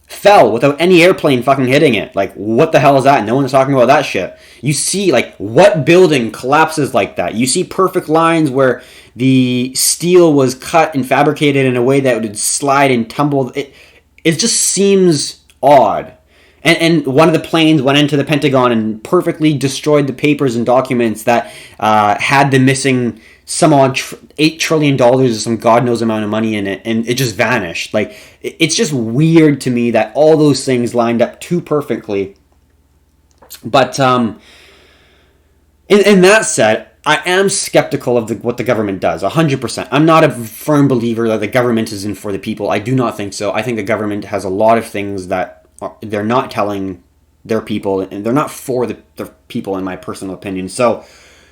[SPEAKER 1] fell without any airplane fucking hitting it. Like, what the hell is that? No one's talking about that shit. You see, like, what building collapses like that? You see perfect lines where the steel was cut and fabricated in a way that would slide and tumble. It just seems odd. And one of the planes went into the Pentagon and perfectly destroyed the papers and documents that had the missing some odd $8 trillion or some God knows amount of money in it, and it just vanished. Like, it's just weird to me that all those things lined up too perfectly. But in that said, I am skeptical of what the government does, 100%. I'm not a firm believer that the government is in for the people. I do not think so. I think the government has a lot of things that they're not telling their people, and they're not for the people, in my personal opinion. So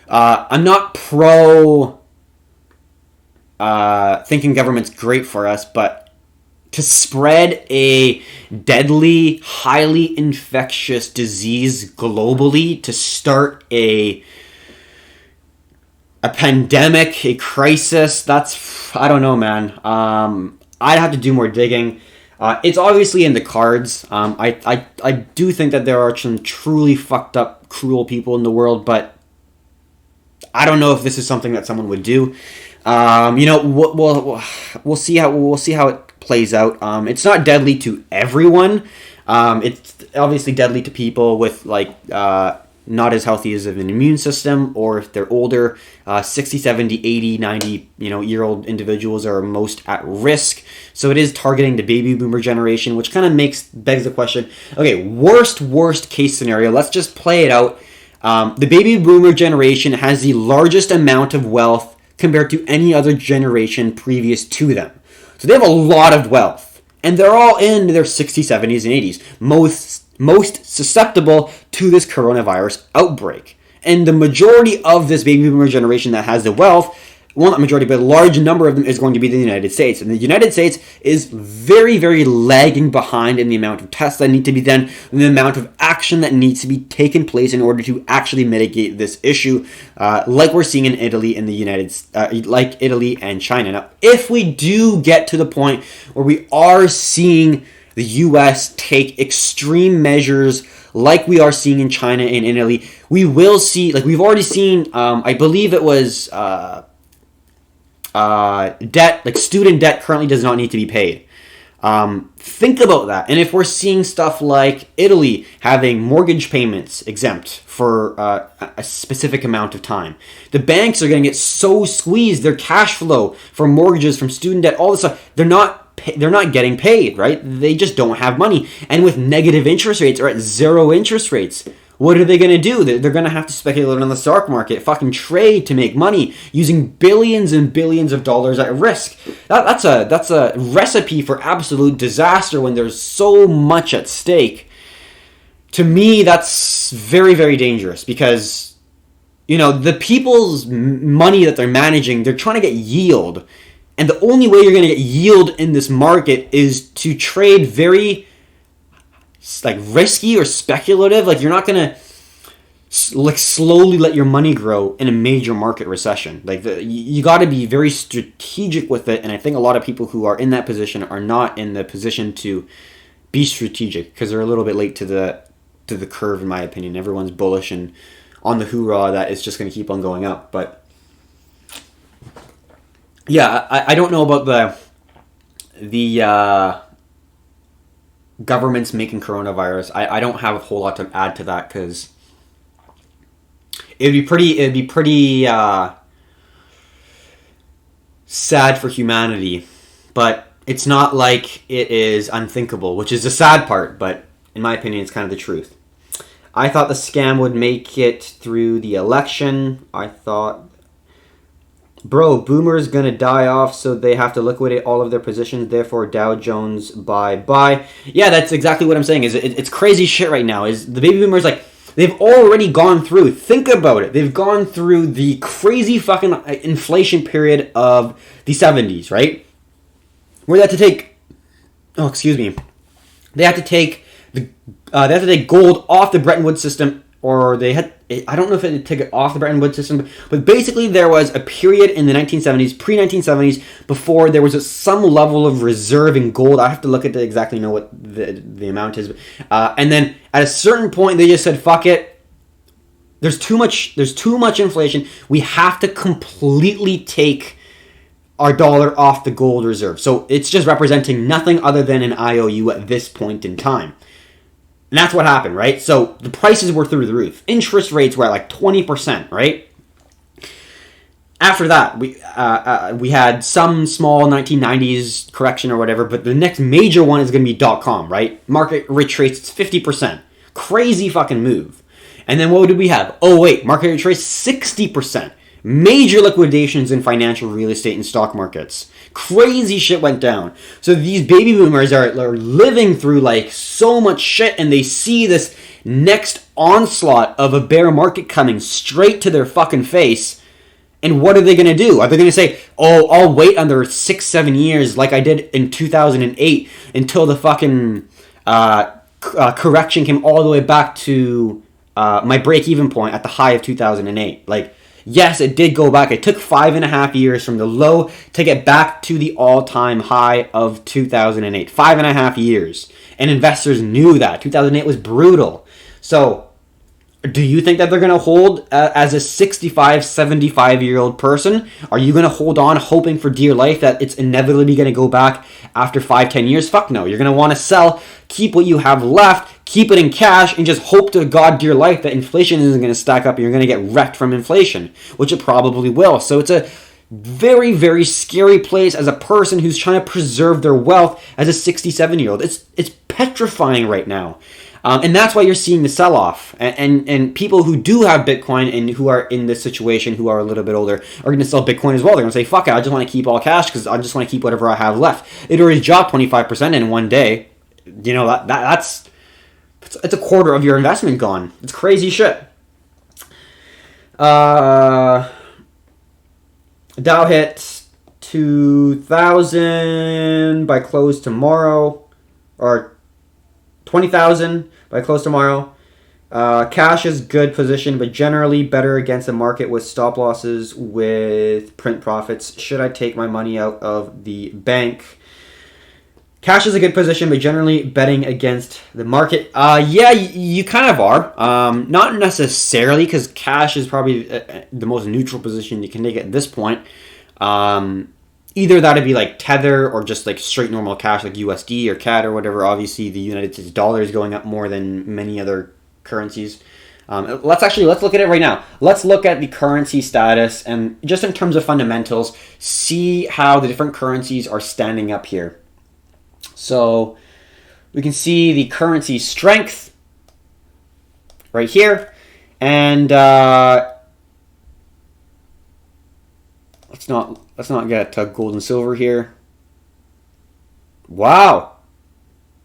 [SPEAKER 1] I'm not pro thinking government's great for us, but to spread a deadly, highly infectious disease globally, to start a pandemic, a crisis, that's, I don't know, man. I'd have to do more digging. It's obviously in the cards. I do think that there are some truly fucked up, cruel people in the world, but I don't know if this is something that someone would do. We'll see how it plays out. It's not deadly to everyone. It's obviously deadly to people with not as healthy as an immune system, or if they're older. 60, 70, 80, 90 year old individuals are most at risk. So it is targeting the baby boomer generation, which kind of begs the question, okay, worst case scenario, let's just play it out. The baby boomer generation has the largest amount of wealth compared to any other generation previous to them. So they have a lot of wealth, and they're all in their 60s, 70s, and 80s. Most susceptible to this coronavirus outbreak. And the majority of this baby boomer generation that has the wealth, well, not majority, but a large number of them is going to be the United States. And the United States is very, very lagging behind in the amount of tests that need to be done and the amount of action that needs to be taken place in order to actually mitigate this issue, like we're seeing in Italy and like Italy and China. Now, if we do get to the point where we are seeing the U.S. take extreme measures like we are seeing in China and in Italy, we will see, like we've already seen, I believe it was debt, like student debt currently does not need to be paid. Think about that. And if we're seeing stuff like Italy having mortgage payments exempt for a specific amount of time, the banks are going to get so squeezed, their cash flow from mortgages, from student debt, all this stuff, they're not getting paid, right? They just don't have money. And with negative interest rates or at zero interest rates, what are they going to do? They're going to have to speculate on the stock market, fucking trade to make money, using billions and billions of dollars at risk. That's a recipe for absolute disaster when there's so much at stake. To me, that's very, very dangerous because, the people's money that they're managing, they're trying to get yield. And the only way you're going to get yield in this market is to trade very risky or speculative. Like you're not going to slowly let your money grow in a major market recession. You got to be very strategic with it. And I think a lot of people who are in that position are not in the position to be strategic because they're a little bit late to the curve, in my opinion. Everyone's bullish and on the hoorah that it's just going to keep on going up. But yeah, I don't know about the governments making coronavirus. I don't have a whole lot to add to that because it'd be pretty sad for humanity. But it's not like it is unthinkable, which is the sad part. But in my opinion, it's kind of the truth. I thought the scam would make it through the election. I thought, bro, boomers gonna die off, so they have to liquidate all of their positions. Therefore, Dow Jones bye. Yeah, that's exactly what I'm saying. It's crazy shit right now. Is the baby boomers they've already gone through? Think about it. They've gone through the crazy fucking inflation period of the 70s, right? Where they had to take, they had to take gold off the Bretton Woods system. Or I don't know if they took it off the Bretton Woods system, but basically there was a period in the 1970s, pre-1970s, before there was some level of reserve in gold. I have to look at exactly know what the amount is. And then at a certain point, they just said, fuck it. There's too much inflation. We have to completely take our dollar off the gold reserve. So it's just representing nothing other than an IOU at this point in time. And that's what happened, right? So the prices were through the roof. Interest rates were at 20%, right? After that, we had some small 1990s correction or whatever, but the next major one is going to be .com, right? Market retraced 50%. Crazy fucking move. And then what did we have? Oh wait, market retraced 60%. Major liquidations in financial, real estate, and stock markets. Crazy shit went down. So these baby boomers are living through so much shit, and they see this next onslaught of a bear market coming straight to their fucking face. And what are they going to do? Are they going to say, oh, I'll wait another 6-7 years like I did in 2008 until the fucking correction came all the way back to my break-even point at the high of 2008? Yes, it did go back. It took 5.5 years from the low to get back to the all-time high of 2008. 5.5 years. And investors knew that. 2008 was brutal. So, do you think that they're going to hold as a 65, 75-year-old person? Are you going to hold on hoping for dear life that it's inevitably going to go back after 5-10 years? Fuck no. You're going to want to sell, keep what you have left, keep it in cash, and just hope to God dear life that inflation isn't going to stack up and you're going to get wrecked from inflation, which it probably will. So it's a very, very scary place as a person who's trying to preserve their wealth as a 67-year-old. It's petrifying right now. And that's why you're seeing the sell-off. And people who do have Bitcoin and who are in this situation, who are a little bit older, are going to sell Bitcoin as well. They're going to say, fuck it, I just want to keep all cash because I just want to keep whatever I have left. It already dropped 25% in one day. That's it's a quarter of your investment gone. It's crazy shit. Dow hit 2,000 by close tomorrow, or 20,000 by close tomorrow. Cash is good position, but generally better against the market with stop losses with print profits. Should I take my money out of the bank? Cash is a good position, but generally betting against the market. Yeah, you kind of are. Not necessarily, because cash is probably the most neutral position you can take at this point. Either that'd be like Tether or just like straight normal cash like USD or CAD or whatever. Obviously, the United States dollar is going up more than many other currencies. Let's look at it right now. Let's look at the currency status and just in terms of fundamentals, see how the different currencies are standing up here. So we can see the currency strength right here, and let's not get gold and silver here. Wow,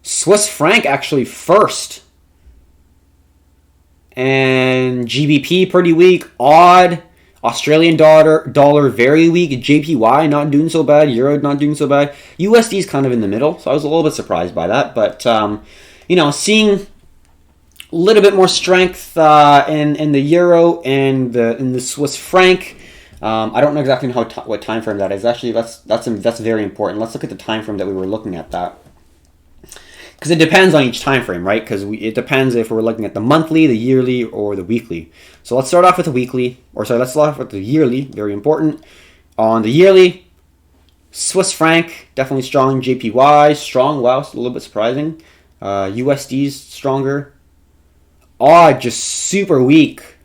[SPEAKER 1] Swiss franc actually first, and GBP pretty weak. Odd. Australian dollar very weak. JPY not doing so bad. Euro not doing so bad. USD is kind of in the middle, so I was a little bit surprised by that. But seeing a little bit more strength in the euro and in the Swiss franc. I don't know exactly what time frame that is. Actually, that's very important. Let's look at the time frame that we were looking at that. Because it depends on each time frame, right? Because it depends if we're looking at the monthly, the yearly, or the weekly. So let's start off with the weekly. Let's start off with the yearly. Very important. On the yearly, Swiss franc, definitely strong. JPY, strong. Wow, it's a little bit surprising. USD's stronger. Odd, just super weak.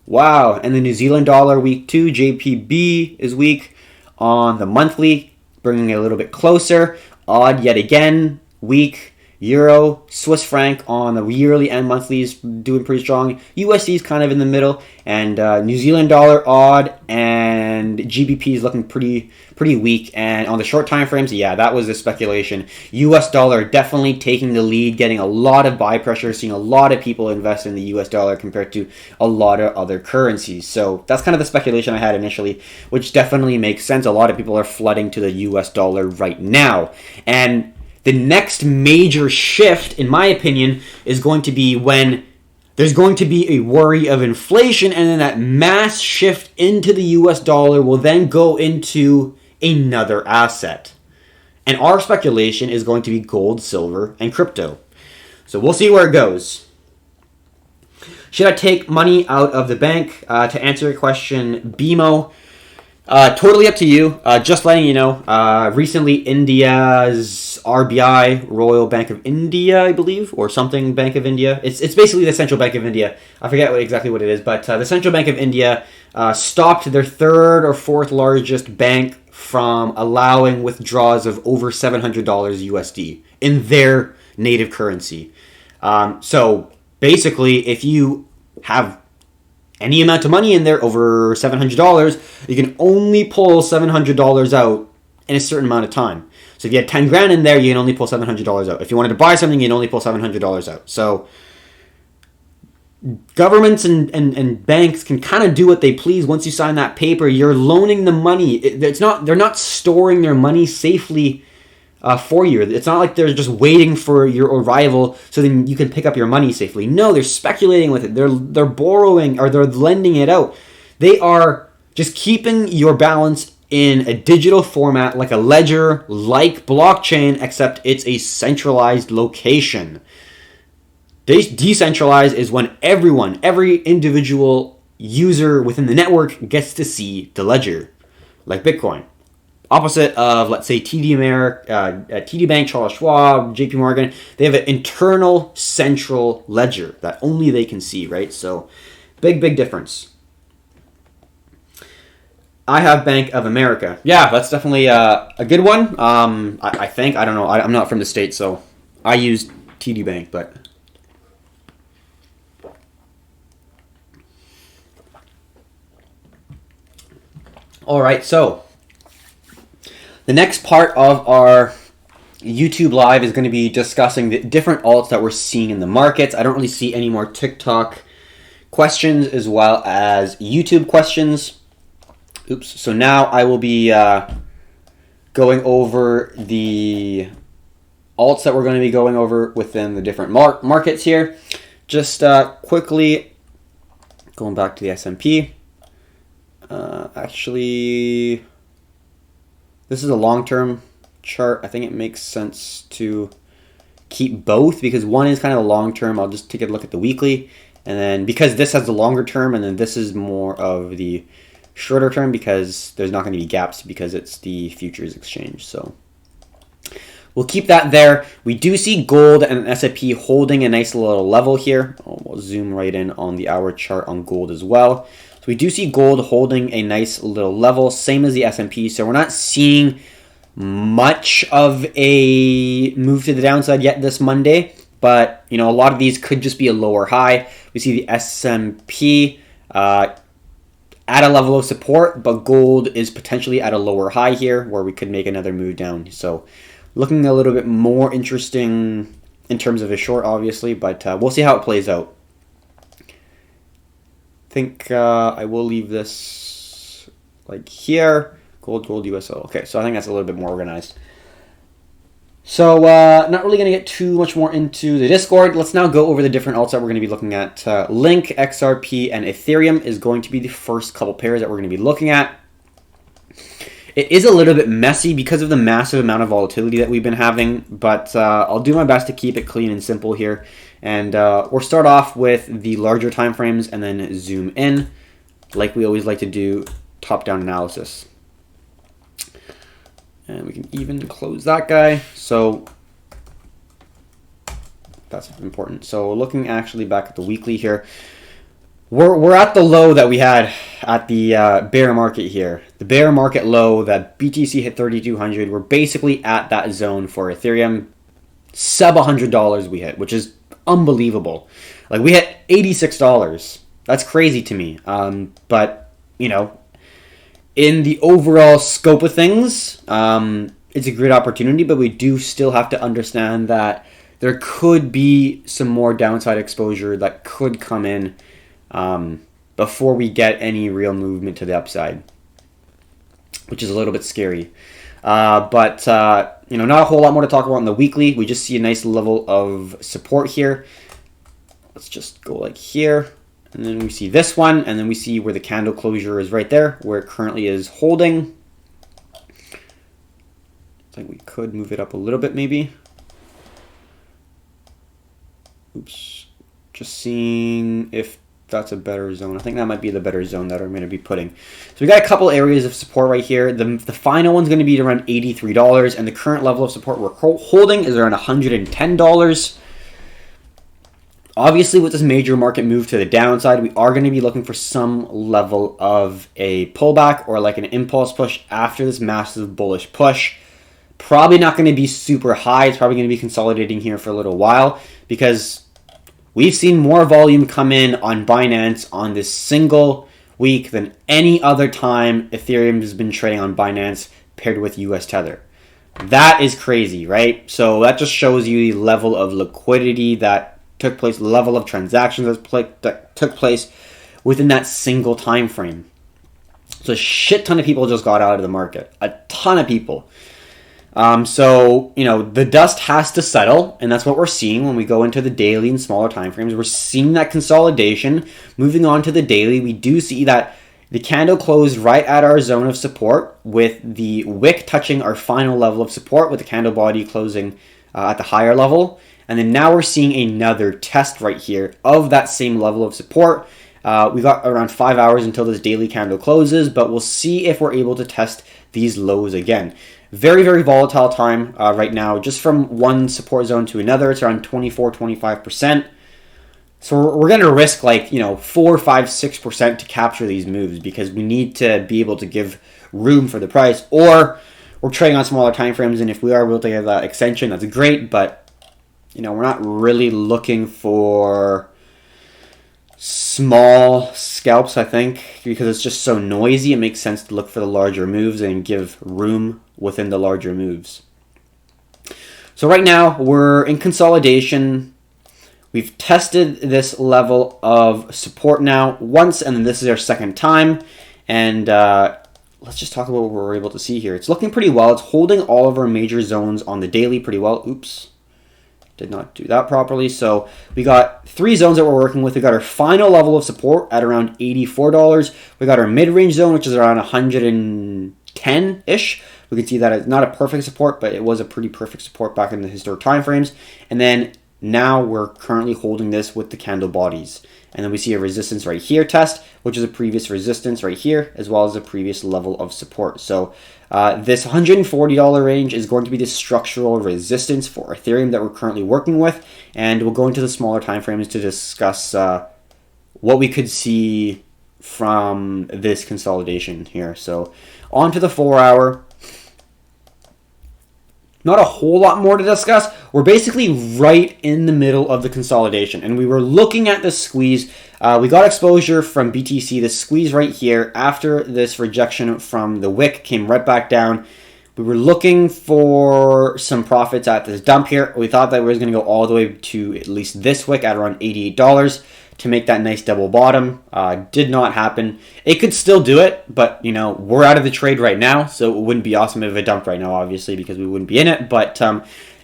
[SPEAKER 1] Wow. And the New Zealand dollar, weak too. JPB is weak. On the monthly, bringing it a little bit closer. Odd, yet again, weak. Euro, Swiss franc on the yearly and monthly is doing pretty strong. USD is kind of in the middle, and New Zealand dollar odd, and GBP is looking pretty weak. And on the short time frames, yeah, that was the speculation. US dollar definitely taking the lead, getting a lot of buy pressure, seeing a lot of people invest in the US dollar compared to a lot of other currencies. So that's kind of the speculation I had initially, which definitely makes sense. A lot of people are flooding to the US dollar right now, and the next major shift, in my opinion, is going to be when there's going to be a worry of inflation, and then that mass shift into the US dollar will then go into another asset. And our speculation is going to be gold, silver, and crypto. So we'll see where it goes. Should I take money out of the bank? To answer your question, BMO, totally up to you. Just letting you know, recently India's RBI, Royal Bank of India, I believe, or something Bank of India. It's basically the Central Bank of India. I forget exactly what it is, but the Central Bank of India stopped their third or fourth largest bank from allowing withdrawals of over $700 USD in their native currency. So basically, if you have any amount of money in there over $700, you can only pull $700 out in a certain amount of time. So if you had 10 grand in there, you can only pull $700 out. If you wanted to buy something, you can only pull $700 out. So governments and banks can kind of do what they please. Once you sign that paper, you're loaning the money. They're not storing their money safely for you. It's not like they're just waiting for your arrival so then you can pick up your money safely. No, they're speculating with it. They're borrowing or they're lending it out. They are just keeping your balance in a digital format like a ledger, like blockchain, except it's a centralized location. Decentralized is when every individual user within the network gets to see the ledger, like Bitcoin. Opposite of, let's say, TD Bank, Charles Schwab, JP Morgan, they have an internal central ledger that only they can see, right? So, big difference. I have Bank of America. Yeah, that's definitely a good one. I think. I don't know. I'm not from the States, so I use TD Bank, but... All right, so the next part of our YouTube Live is going to be discussing the different alts that we're seeing in the markets. I don't really see any more TikTok questions as well as YouTube questions. Oops. So now I will be going over the alts that we're going to be going over within the different markets here. Just quickly going back to the S&P. Actually, this is a long-term chart. I think it makes sense to keep both because one is kind of a long-term. I'll just take a look at the weekly. And then because this has the longer term and then this is more of the shorter term because there's not going to be gaps because it's the futures exchange. So we'll keep that there. We do see gold and S&P holding a nice little level here. We'll zoom right in on the hour chart on gold as well. So we do see gold holding a nice little level, same as the S&P. So we're not seeing much of a move to the downside yet this Monday. But, you know, a lot of these could just be a lower high. We see the S&P at a level of support, but gold is potentially at a lower high here where we could make another move down. So looking a little bit more interesting in terms of a short, obviously, but we'll see how it plays out. I think I will leave this like here. Gold, USO. Okay, so I think that's a little bit more organized. So, not really going to get too much more into the Discord. Let's now go over the different alts that we're going to be looking at. Link, XRP, and Ethereum is going to be the first couple pairs that we're going to be looking at. It is a little bit messy because of the massive amount of volatility that we've been having, but I'll do my best to keep it clean and simple here. And we'll start off with the larger time frames and then zoom in, like we always like to do, top-down analysis. And we can even close that guy. So that's important. So looking actually back at the weekly here, we're at the low that we had at the bear market here. The bear market low that BTC hit 3,200. We're basically at that zone for Ethereum. Sub $100 we hit, which is unbelievable. Like we hit $86. That's crazy to me. But you know, in the overall scope of things, it's a great opportunity, but we do still have to understand that there could be some more downside exposure that could come in before we get any real movement to the upside, which is a little bit scary. But you know, not a whole lot more to talk about in the weekly. We just see a nice level of support here. Let's just go like here. And then we see this one, and then we see where the candle closure is right there, where it currently is holding. I think we could move it up a little bit maybe. Oops. Just seeing if that's a better zone. I think that might be the better zone that I'm going to be putting. So we got a couple areas of support right here. The final one's going to be around $83, and the current level of support we're holding is around $110. Obviously, with this major market move to the downside, we are going to be looking for some level of a pullback or like an impulse push after this massive bullish push. Probably not going to be super high. It's probably going to be consolidating here for a little while because we've seen more volume come in on Binance on this single week than any other time Ethereum has been trading on Binance paired with US Tether. That is crazy, right? So that just shows you the level of liquidity that took place, the level of transactions that took place within that single time frame. So a shit ton of people just got out of the market. A ton of people. So, you know, the dust has to settle, and that's what we're seeing when we go into the daily and smaller time frames. We're seeing that consolidation. Moving on to the daily, we do see that the candle closed right at our zone of support with the wick touching our final level of support with the candle body closing at the higher level. And then now we're seeing another test right here of that same level of support. We got around 5 hours until this daily candle closes, but we'll see if we're able to test these lows again. Very, very volatile time right now. Just from one support zone to another, it's around 24-25%. So we're going to risk like, you know, 4, 5, 6% to capture these moves because we need to be able to give room for the price. Or we're trading on smaller time frames, and if we are able to get that extension, that's great, but you know, we're not really looking for small scalps, I think, because it's just so noisy. It makes sense to look for the larger moves and give room within the larger moves. So right now, we're in consolidation. We've tested this level of support now once, and then this is our second time. And let's just talk about what we're able to see here. It's looking pretty well. It's holding all of our major zones on the daily pretty well. Oops. Did not do that properly. So we got 3 zones that we're working with. We got our final level of support at around $84. We got our mid-range zone, which is around 110-ish. We can see that it's not a perfect support, but it was a pretty perfect support back in the historic time frames. And then now we're currently holding this with the candle bodies. And then we see a resistance right here test, which is a previous resistance right here, as well as a previous level of support. So this $140 range is going to be the structural resistance for Ethereum that we're currently working with. And we'll go into the smaller time frames to discuss what we could see from this consolidation here. So on to the 4-hour. Not a whole lot more to discuss. We're basically right in the middle of the consolidation, and we were looking at the squeeze. We got exposure from BTC, the squeeze right here. After this rejection from the wick came right back down. We were looking for some profits at this dump here. We thought that it was going to go all the way to at least this wick at around $88 to make that nice double bottom. Did not happen. It could still do it, but, you know, we're out of the trade right now, so it wouldn't be awesome if it dumped right now, obviously, because we wouldn't be in it. But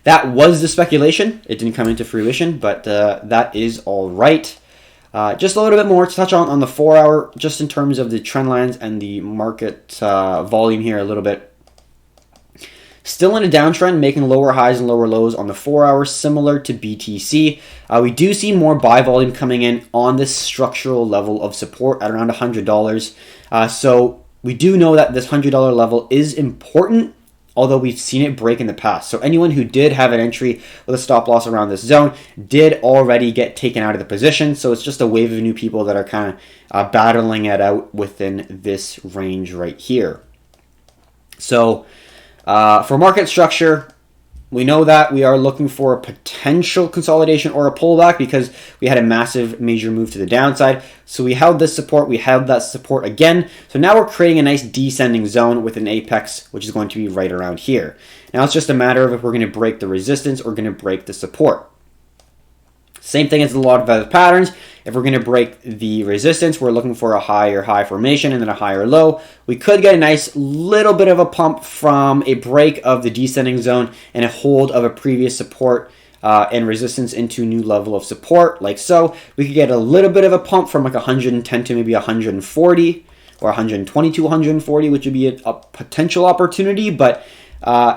[SPEAKER 1] that was the speculation. It didn't come into fruition, but that is all right. Just a little bit more to touch on the 4-hour, just in terms of the trend lines and the market volume here a little bit. Still in a downtrend, making lower highs and lower lows on the 4-hour, similar to BTC. We do see more buy volume coming in on this structural level of support at around $100. So we do know that this $100 level is important, although we've seen it break in the past. So anyone who did have an entry with a stop loss around this zone did already get taken out of the position. So it's just a wave of new people that are kind of battling it out within this range right here. So for market structure, we know that we are looking for a potential consolidation or a pullback because we had a massive major move to the downside. So we held this support, we held that support again. So now we're creating a nice descending zone with an apex, which is going to be right around here. Now it's just a matter of if we're going to break the resistance or going to break the support. Same thing as a lot of other patterns. If we're going to break the resistance, we're looking for a higher high formation and then a higher low. We could get a nice little bit of a pump from a break of the descending zone and a hold of a previous support and resistance into a new level of support, like so. We could get a little bit of a pump from like 110 to maybe 140 or 120 to 140, which would be a potential opportunity, but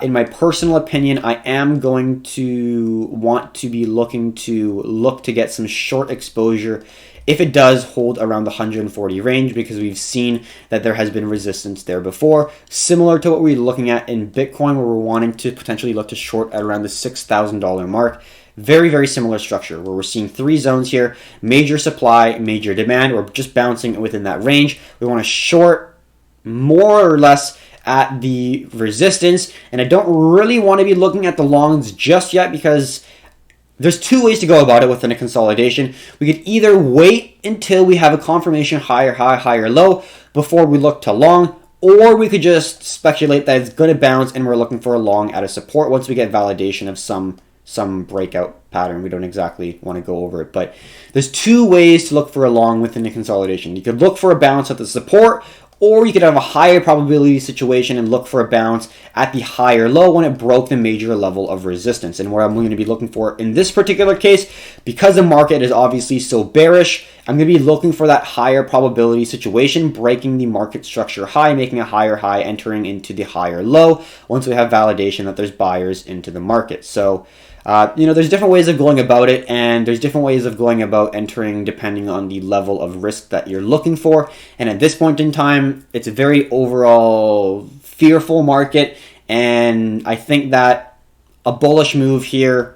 [SPEAKER 1] in my personal opinion, I am going to want to be looking to get some short exposure if it does hold around the 140 range, because we've seen that there has been resistance there before, similar to what we're looking at in Bitcoin, where we're wanting to potentially look to short at around the $6,000 mark. Very, very similar structure where we're seeing 3 zones here, major supply, major demand. We're just bouncing within that range. We want to short more or less at the resistance, and I don't really want to be looking at the longs just yet because there's 2 ways to go about it within a consolidation. We could either wait until we have a confirmation higher high, higher low before we look to long, or we could just speculate that it's going to bounce and we're looking for a long at a support once we get validation of some breakout pattern. We don't exactly want to go over it, but there's 2 ways to look for a long within a consolidation. You could look for a bounce at the support, or you could have a higher probability situation and look for a bounce at the higher low when it broke the major level of resistance. And what I'm going to be looking for in this particular case, because the market is obviously so bearish, I'm going to be looking for that higher probability situation, breaking the market structure high, making a higher high, entering into the higher low once we have validation that there's buyers into the market. So there's different ways of going about it, and there's different ways of going about entering depending on the level of risk that you're looking for. And at this point in time, it's a very overall fearful market, and I think that a bullish move here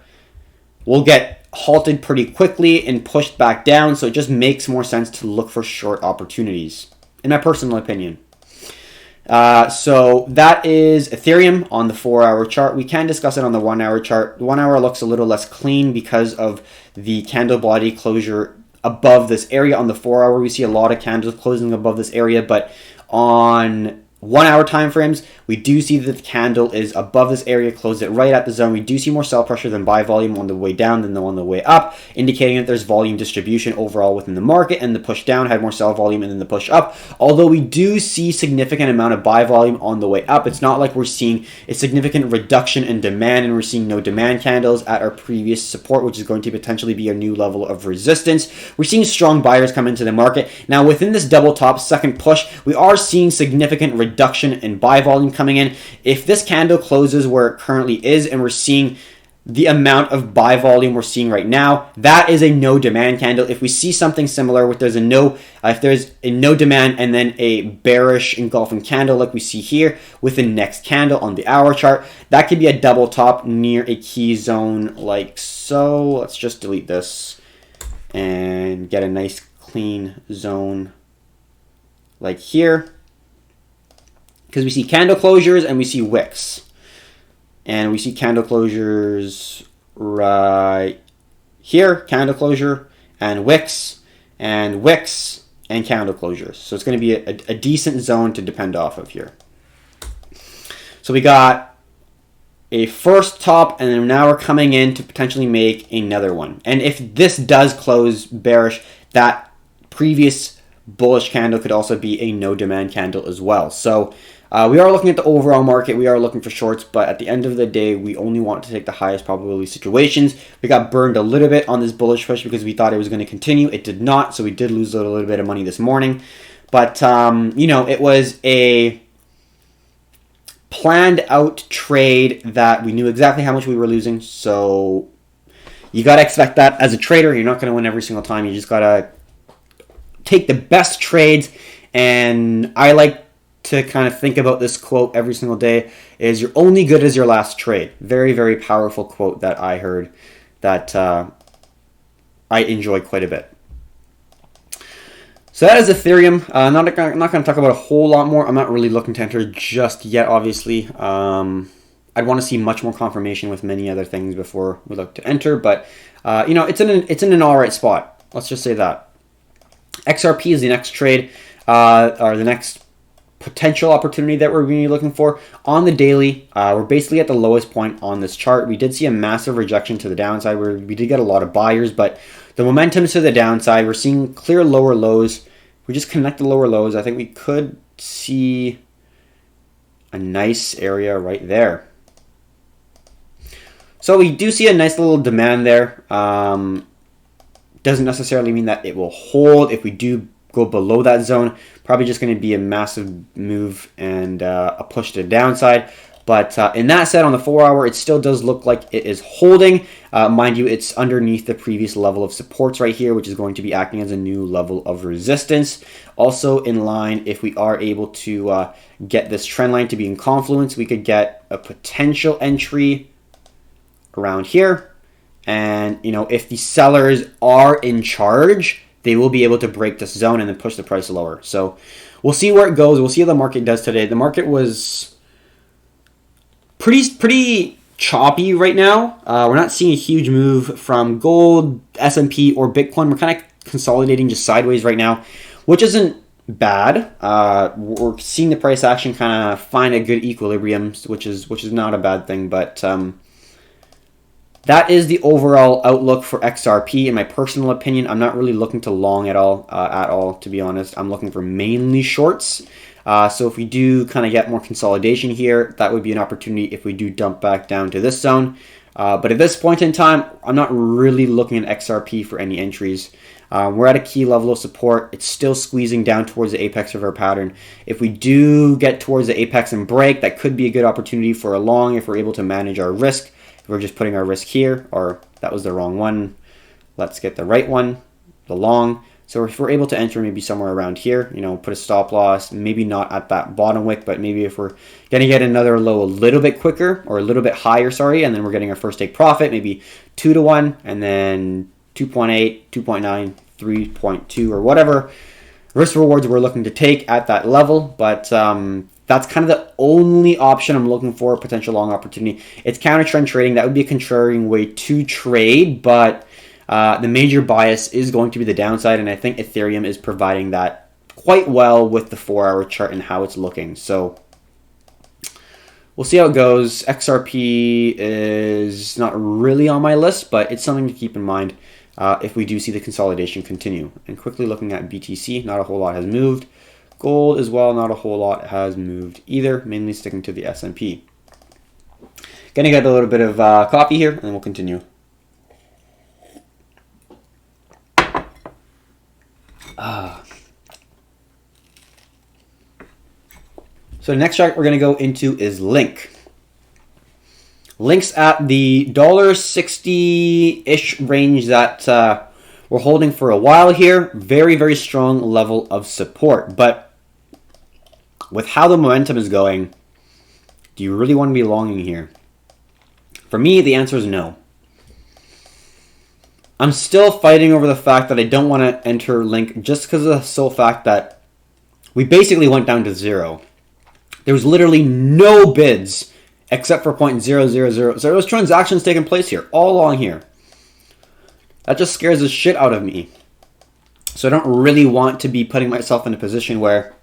[SPEAKER 1] will get halted pretty quickly and pushed back down, so it just makes more sense to look for short opportunities, in my personal opinion. So that is Ethereum on the 4-hour chart. We can discuss it on the 1-hour chart. The 1 hour looks a little less clean because of the candle body closure above this area. On the 4-hour, we see a lot of candles closing above this area, but on 1 hour time frames, we do see that the candle is above this area, closed it right at the zone. We do see more sell pressure than buy volume on the way down than on the way up, indicating that there's volume distribution overall within the market, and the push down had more sell volume and then the push up. Although we do see significant amount of buy volume on the way up, it's not like we're seeing a significant reduction in demand, and we're seeing no demand candles at our previous support, which is going to potentially be a new level of resistance. We're seeing strong buyers come into the market. Now, within this double top second push, we are seeing significant reduction in buy volume coming in. If this candle closes where it currently is, and we're seeing the amount of buy volume we're seeing right now, that is a no demand candle. If we see something similar, if there's a no demand and then a bearish engulfing candle like we see here with the next candle on the hour chart, that could be a double top near a key zone like so. Let's just delete this and get a nice clean zone like here, because we see candle closures and we see wicks. And we see candle closures right here, candle closure, and wicks, and candle closures. So it's going to be a decent zone to depend off of here. So we got a first top, and then now we're coming in to potentially make another one. And if this does close bearish, that previous bullish candle could also be a no demand candle as well. So we are looking at the overall market. We are looking for shorts, but at the end of the day, we only want to take the highest probability situations. We got burned a little bit on this bullish push because we thought it was going to continue. It did not, so we did lose a little bit of money this morning. But, it was a planned out trade that we knew exactly how much we were losing. So you got to expect that as a trader. You're not going to win every single time. You just got to take the best trades. And I like to kind of think about this quote every single day, is you're only good as your last trade. Very, very powerful quote that I heard that I enjoy quite a bit. So that is Ethereum. I'm not going to talk about a whole lot more. I'm not really looking to enter just yet, obviously. I'd want to see much more confirmation with many other things before we look to enter, but it's in an all right spot. Let's just say that. XRP is the next trade, or the next potential opportunity that we're going to be looking for. On the daily, we're basically at the lowest point on this chart. We did see a massive rejection to the downside where we did get a lot of buyers, but the momentum to the downside, we're seeing clear lower lows. We just connect the lower lows. I think we could see a nice area right there. So we do see a nice little demand there. Doesn't necessarily mean that it will hold. If we do go below that zone, probably just going to be a massive move and a push to the downside. But in that said, on the 4 hour, it still does look like it is holding. Mind you, it's underneath the previous level of supports right here, which is going to be acting as a new level of resistance. Also in line, if we are able to get this trend line to be in confluence, we could get a potential entry around here. And, if the sellers are in charge, they will be able to break this zone and then push the price lower. So we'll see where it goes. We'll see how the market does today. The market was pretty choppy right now. We're not seeing a huge move from gold, S&P, or Bitcoin. We're kind of consolidating just sideways right now, which isn't bad. We're seeing the price action kind of find a good equilibrium, which is not a bad thing. But that is the overall outlook for XRP. In my personal opinion, I'm not really looking to long at all, to be honest. I'm looking for mainly shorts. So if we do kind of get more consolidation here, that would be an opportunity if we do dump back down to this zone. But at this point in time, I'm not really looking at XRP for any entries. We're at a key level of support. It's still squeezing down towards the apex of our pattern. If we do get towards the apex and break, that could be a good opportunity for a long if we're able to manage our risk. We're just putting our risk here, or that was the wrong one. Let's get the right one, the long. So if we're able to enter maybe somewhere around here, put a stop loss, maybe not at that bottom wick, but maybe if we're going to get another low a little bit quicker, or a little bit higher, and then we're getting our first take profit, maybe 2 to 1, and then 2.8, 2.9, 3.2, or whatever risk rewards we're looking to take at that level. But that's kind of the only option I'm looking for, a potential long opportunity. It's counter trend trading. That would be a contrarian way to trade, but the major bias is going to be the downside, and I think Ethereum is providing that quite well with the 4-hour chart and how it's looking. So we'll see how it goes. XRP is not really on my list, but it's something to keep in mind if we do see the consolidation continue. And quickly looking at BTC, not a whole lot has moved. Gold as well, not a whole lot has moved either, mainly sticking to the S&P. Gonna get a little bit of coffee here, and then we'll continue. So the next chart we're going to go into is Link. Link's at the $1.60-ish range that we're holding for a while here. Very, very strong level of support. But with how the momentum is going, do you really want to be longing here? For me, the answer is no. I'm still fighting over the fact that I don't want to enter Link just because of the sole fact that we basically went down to zero. There was literally no bids except for 0.000. So there was transactions taking place here, all along here. That just scares the shit out of me. So I don't really want to be putting myself in a position where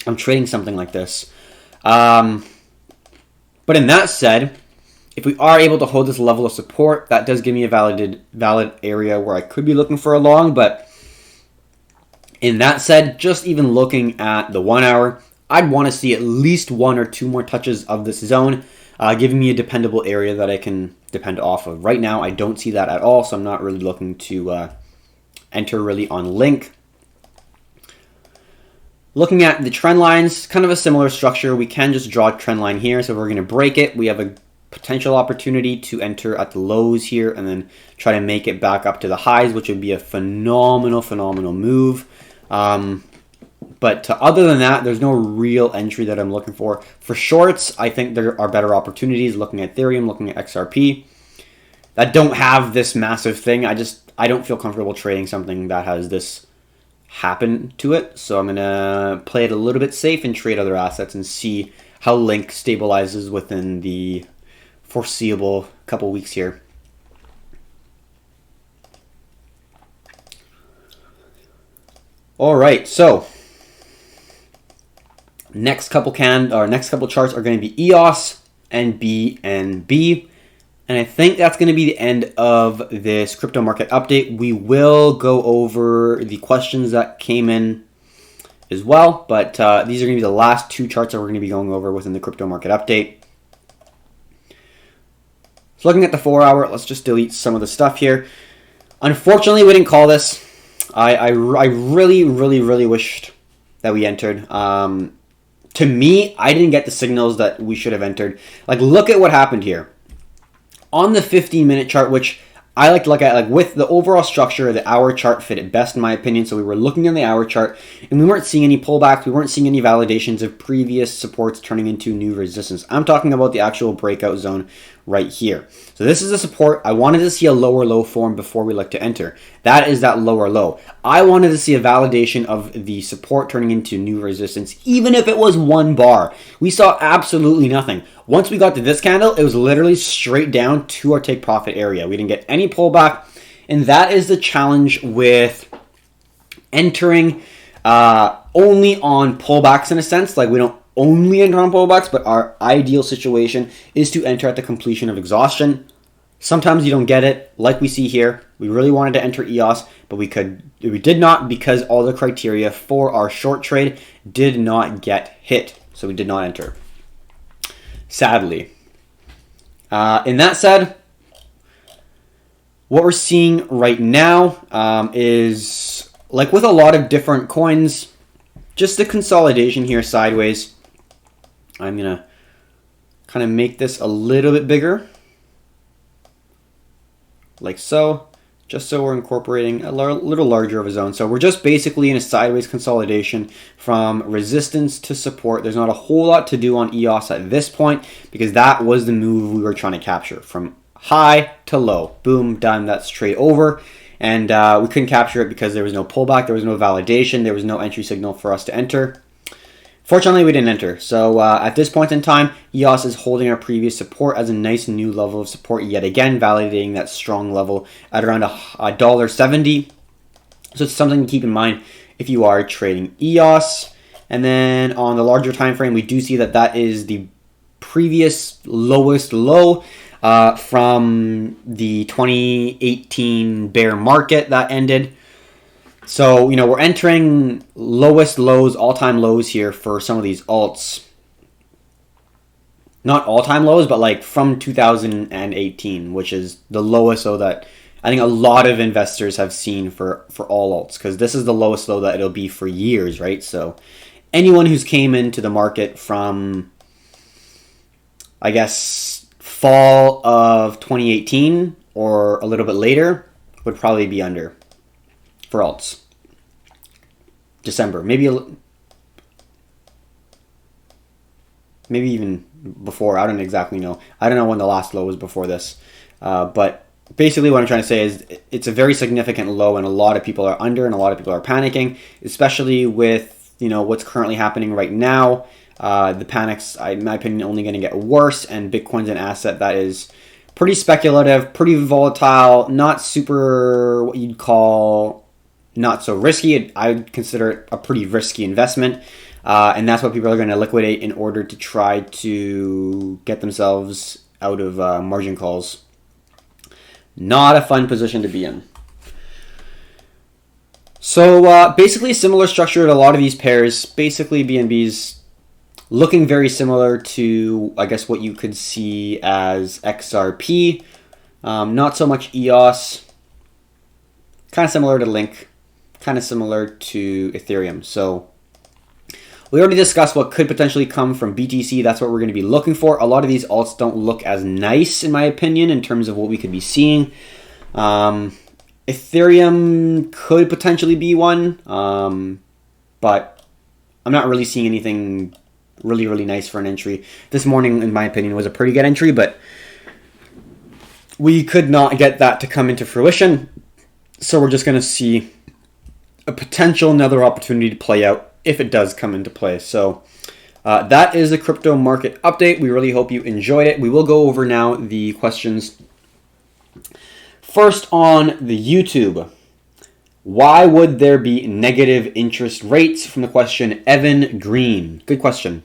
[SPEAKER 1] I'm trading something like this. But in that said, if we are able to hold this level of support, that does give me a valid area where I could be looking for a long. But in that said, just even looking at the 1 hour, I'd want to see at least 1 or 2 more touches of this zone, giving me a dependable area that I can depend off of. Right now, I don't see that at all, so I'm not really looking to enter really on Link. Looking at the trend lines, kind of a similar structure. We can just draw a trend line here, so if we're going to break it, we have a potential opportunity to enter at the lows here and then try to make it back up to the highs, which would be a phenomenal move. But other than that, there's no real entry that I'm looking for. For shorts, I think there are better opportunities looking at Ethereum, looking at XRP that don't have this massive thing. I don't feel comfortable trading something that has this happen to it. So I'm going to play it a little bit safe and trade other assets and see how Link stabilizes within the foreseeable couple weeks here. All right, so next couple charts are going to be EOS and BNB, and I think that's going to be the end of this crypto market update. We will go over the questions that came in as well, but these are going to be the last 2 charts that we're going to be going over within the crypto market update. So looking at the 4 hour, let's just delete some of the stuff here. Unfortunately, we didn't call this. I really wished that we entered. To me, I didn't get the signals that we should have entered. Like, look at what happened here. On the 15-minute chart, which I like to look at, like with the overall structure, the hour chart fit it best in my opinion. So we were looking in the hour chart and we weren't seeing any pullbacks. We weren't seeing any validations of previous supports turning into new resistance. I'm talking about the actual breakout zone right here. So this is a support. I wanted to see a lower low form before we look to enter. That is that lower low. I wanted to see a validation of the support turning into new resistance, even if it was 1 bar. We saw absolutely nothing. Once we got to this candle, it was literally straight down to our take profit area. We didn't get any pullback, and that is the challenge with entering only on pullbacks in a sense. Like, we don't only enter on pullbacks, but our ideal situation is to enter at the completion of exhaustion. Sometimes you don't get it, like we see here. We really wanted to enter EOS, but we did not, because all the criteria for our short trade did not get hit. So we did not enter, sadly. In that said, what we're seeing right now is, like with a lot of different coins, just the consolidation here sideways. I'm going to kind of make this a little bit bigger, like so, just so we're incorporating a little larger of a zone. So we're just basically in a sideways consolidation from resistance to support. There's not a whole lot to do on EOS at this point because that was the move we were trying to capture, from high to low. Boom, done. That's trade over. And we couldn't capture it because there was no pullback, there was no validation, there was no entry signal for us to enter. Fortunately, we didn't enter. So at this point in time, EOS is holding our previous support as a nice new level of support yet again, validating that strong level at around $1.70. So it's something to keep in mind. if you are trading EOS. And then on the larger time frame, we do see that that is the previous lowest low from the 2018 bear market that ended. So, we're entering lowest lows, all-time lows here for some of these alts. Not all-time lows, but like from 2018, which is the lowest low that I think a lot of investors have seen for all alts, because this is the lowest low that it'll be for years, right? So anyone who's came into the market from, I guess, fall of 2018 or a little bit later would probably be under for alts. December, maybe even before. I don't exactly know. I don't know when the last low was before this, but basically what I'm trying to say is it's a very significant low, and a lot of people are under, and a lot of people are panicking, especially with what's currently happening right now. The panic's, in my opinion, only going to get worse, and Bitcoin's an asset that is pretty speculative, pretty volatile, not super what you'd call not so risky. I would consider it a pretty risky investment, and that's what people are going to liquidate in order to try to get themselves out of margin calls. Not a fun position to be in. So basically similar structure to a lot of these pairs. Basically BNB's looking very similar to, I guess, what you could see as XRP. Not so much EOS. Kind of similar to Link. Kind of similar to Ethereum. So we already discussed what could potentially come from BTC. That's what we're going to be looking for. A lot of these alts don't look as nice, in my opinion, in terms of what we could be seeing. Ethereum could potentially be one, but I'm not really seeing anything really, really nice for an entry. This morning, in my opinion, was a pretty good entry, but we could not get that to come into fruition. So we're just going to see a potential another opportunity to play out if it does come into play. So that is the crypto market update. We really hope you enjoyed it. We will go over now the questions. First on the YouTube. Why would there be negative interest rates? From the question Evan Green. Good question.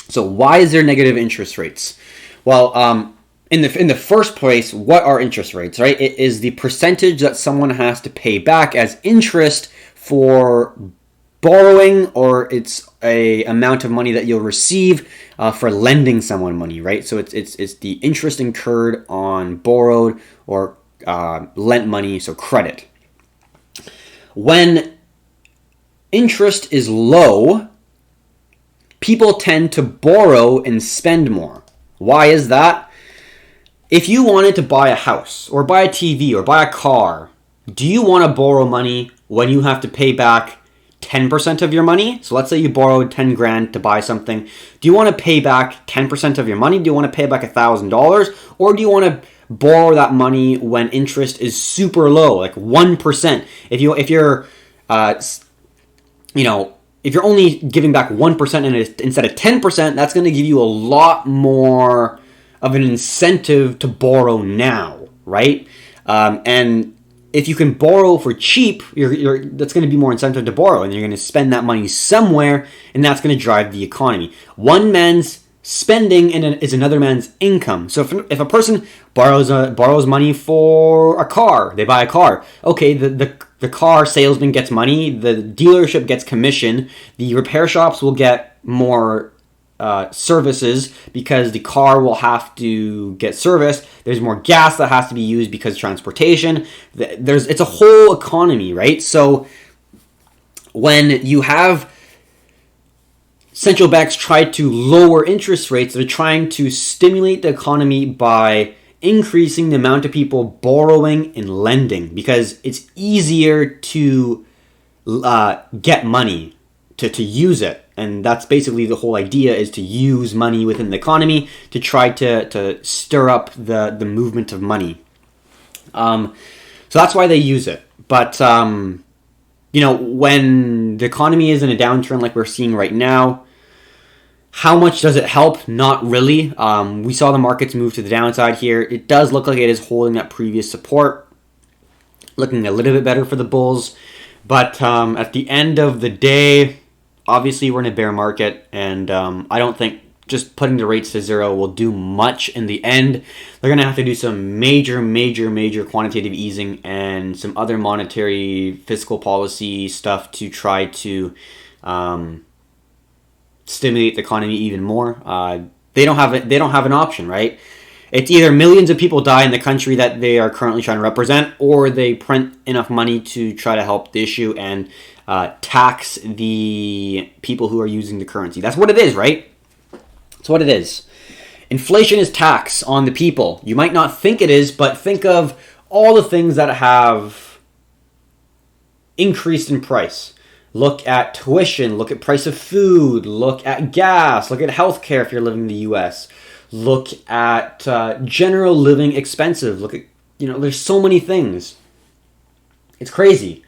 [SPEAKER 1] So why is there negative interest rates? Well, in the first place, what are interest rates, right? It is the percentage that someone has to pay back as interest for borrowing, or it's a amount of money that you'll receive for lending someone money, right? So it's the interest incurred on borrowed or lent money, so credit. When interest is low, people tend to borrow and spend more. Why is that? If you wanted to buy a house or buy a TV or buy a car, do you want to borrow money when you have to pay back 10% of your money? So let's say you borrowed 10 grand to buy something. Do you want to pay back 10% of your money? Do you want to pay back $1,000? Or do you want to borrow that money when interest is super low, like 1%? If you're only giving back 1% instead of 10%, that's going to give you a lot more of an incentive to borrow now, right? And if you can borrow for cheap, that's going to be more incentive to borrow, and you're going to spend that money somewhere, and that's going to drive the economy. One man's spending is another man's income. So if a person borrows money for a car, they buy a car. Okay, the car salesman gets money, the dealership gets commission, the repair shops will get more services because the car will have to get serviced. There's more gas that has to be used because transportation. It's a whole economy, right? So when you have central banks try to lower interest rates, they're trying to stimulate the economy by increasing the amount of people borrowing and lending, because it's easier to get money, to use it. And that's basically the whole idea, is to use money within the economy to try to stir up the movement of money. So that's why they use it. But, when the economy is in a downturn like we're seeing right now, how much does it help? Not really. We saw the markets move to the downside here. It does look like it is holding that previous support. Looking a little bit better for the bulls. But at the end of the day, obviously we're in a bear market, and I don't think just putting the rates to zero will do much in the end. They're going to have to do some major quantitative easing and some other monetary fiscal policy stuff to try to stimulate the economy even more. They don't have an option, right? It's either millions of people die in the country that they are currently trying to represent, or they print enough money to try to help the issue and tax the people who are using the currency. That's what it is, right? That's what it is. Inflation is tax on the people. You might not think it is, but think of all the things that have increased in price. Look at tuition, look at price of food, look at gas, look at healthcare if you're living in the US. Look at general living expensive. Look at, there's so many things. It's crazy.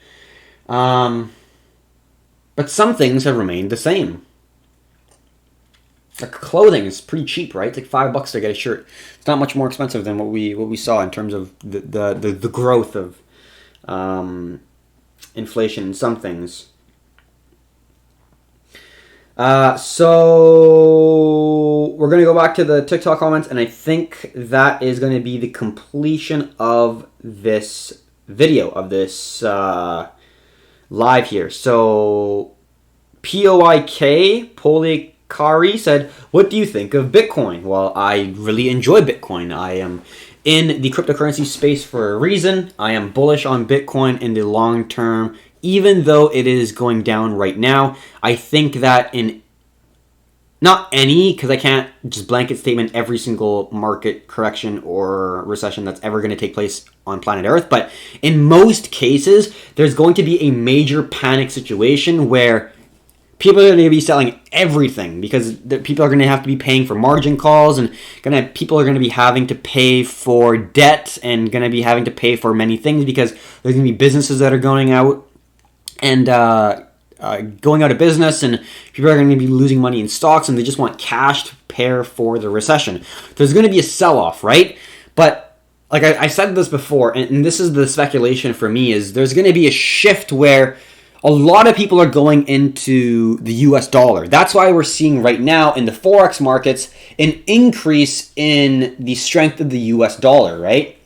[SPEAKER 1] But some things have remained the same. Like clothing is pretty cheap, right? It's like $5 to get a shirt. It's not much more expensive than what we saw in terms of the growth of inflation in some things. So we're going to go back to the TikTok comments, and I think that is going to be the completion of this video, of this live here. So Polikari said, what do you think of Bitcoin? Well, I really enjoy Bitcoin. I am in the cryptocurrency space for a reason. I am bullish on Bitcoin in the long term. Even though it is going down right now, I think that because I can't just blanket statement every single market correction or recession that's ever going to take place on planet Earth, but in most cases, there's going to be a major panic situation where people are going to be selling everything because people are going to have to be paying for margin calls, and people are going to be having to pay for debt and going to be having to pay for many things because there's going to be businesses that are going out and going out of business, and people are going to be losing money in stocks, and they just want cash to prepare for the recession. There's going to be a sell-off, right? But like I said this before, and this is the speculation for me, is there's going to be a shift where a lot of people are going into the US dollar. That's why we're seeing right now in the Forex markets an increase in the strength of the US dollar, right?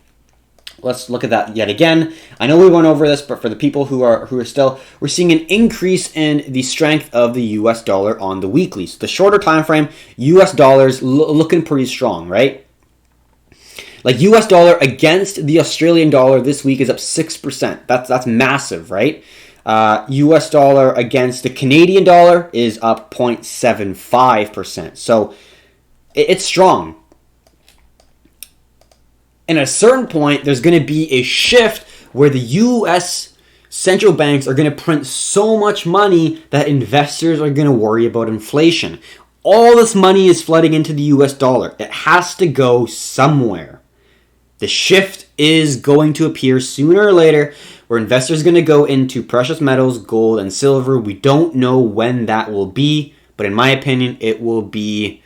[SPEAKER 1] Let's look at that yet again. I know we went over this, but for the people who are still, we're seeing an increase in the strength of the US dollar on the weekly. So the shorter time frame, US dollars looking pretty strong, right? Like US dollar against the Australian dollar this week is up 6%. That's massive, right? US dollar against the Canadian dollar is up 0.75%. So it's strong. And at a certain point, there's going to be a shift where the U.S. central banks are going to print so much money that investors are going to worry about inflation. All this money is flooding into the U.S. dollar. It has to go somewhere. The shift is going to appear sooner or later where investors are going to go into precious metals, gold, and silver. We don't know when that will be, but in my opinion, it will be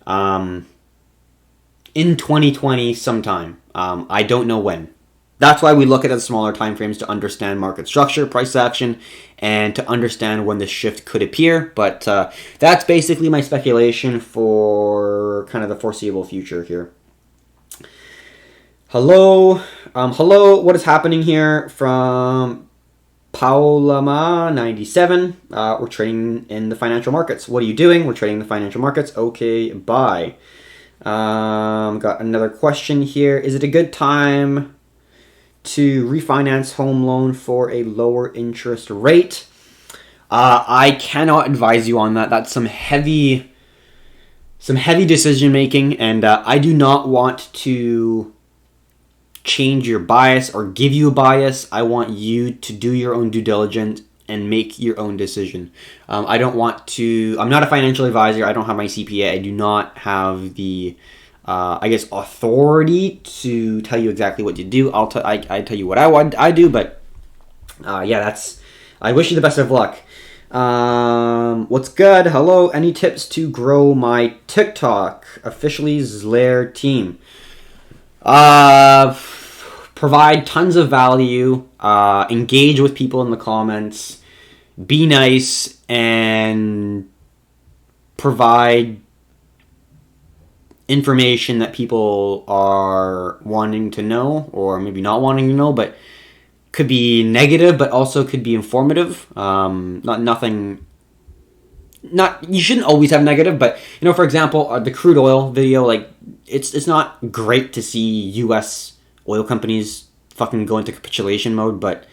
[SPEAKER 1] in 2020 sometime. I don't know when. That's why we look at the smaller time frames to understand market structure, price action, and to understand when the shift could appear. But that's basically my speculation for kind of the foreseeable future here. Hello, what is happening here from Paulama97? We're trading in the financial markets. What are you doing? We're trading in the financial markets. Okay, bye. Got another question here. Is it a good time to refinance home loan for a lower interest rate? I cannot advise you on that. That's some heavy decision making, and I do not want to change your bias or give you a bias. I want you to do your own due diligence and make your own decision. I'm not a financial advisor. I don't have my CPA. I do not have the, authority to tell you exactly what to do. I tell you what I do, but I wish you the best of luck. What's good? Hello. Any tips to grow my TikTok? Officially Zlair team. provide tons of value, engage with people in the comments, be nice, and provide information that people are wanting to know, or maybe not wanting to know, but could be negative, but also could be informative. You shouldn't always have negative, but for example, the crude oil video, like it's not great to see U.S. oil companies fucking go into capitulation mode, but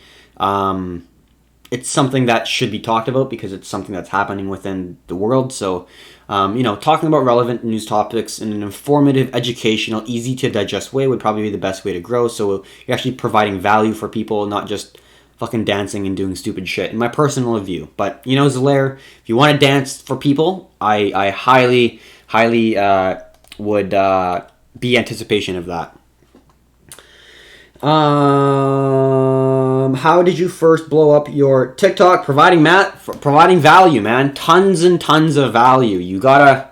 [SPEAKER 1] it's something that should be talked about because it's something that's happening within the world. So, talking about relevant news topics in an informative, educational, easy to digest way would probably be the best way to grow. So you're actually providing value for people, not just fucking dancing and doing stupid shit, in my personal view. But, Zalaire, if you want to dance for people, I highly, highly would be anticipation of that. How did you first blow up your TikTok? Providing value, man. Tons and tons of value. You gotta,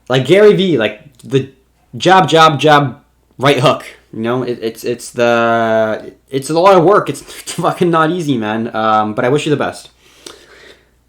[SPEAKER 1] like Gary Vee, like the jab, right hook. It's a lot of work. It's fucking not easy, man. But I wish you the best.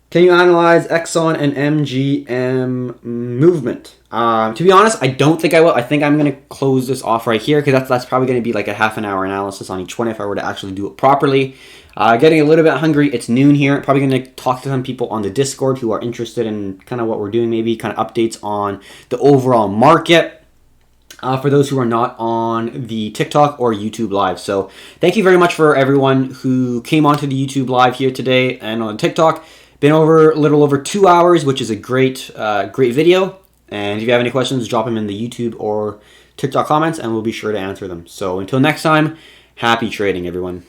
[SPEAKER 1] Can you analyze Exxon and MGM movement? To be honest, I don't think I will. I think I'm going to close this off right here because that's probably going to be like a half an hour analysis on each one if I were to actually do it properly. Getting a little bit hungry. It's noon here. Probably going to talk to some people on the Discord who are interested in kind of what we're doing, maybe kind of updates on the overall market. For those who are not on the TikTok or YouTube Live. So thank you very much for everyone who came onto the YouTube Live here today and on TikTok. Been over a little over 2 hours, which is a great video. And if you have any questions, drop them in the YouTube or TikTok comments, and we'll be sure to answer them. So until next time, happy trading, everyone.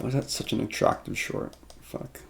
[SPEAKER 1] Why is that such an attractive short? Fuck.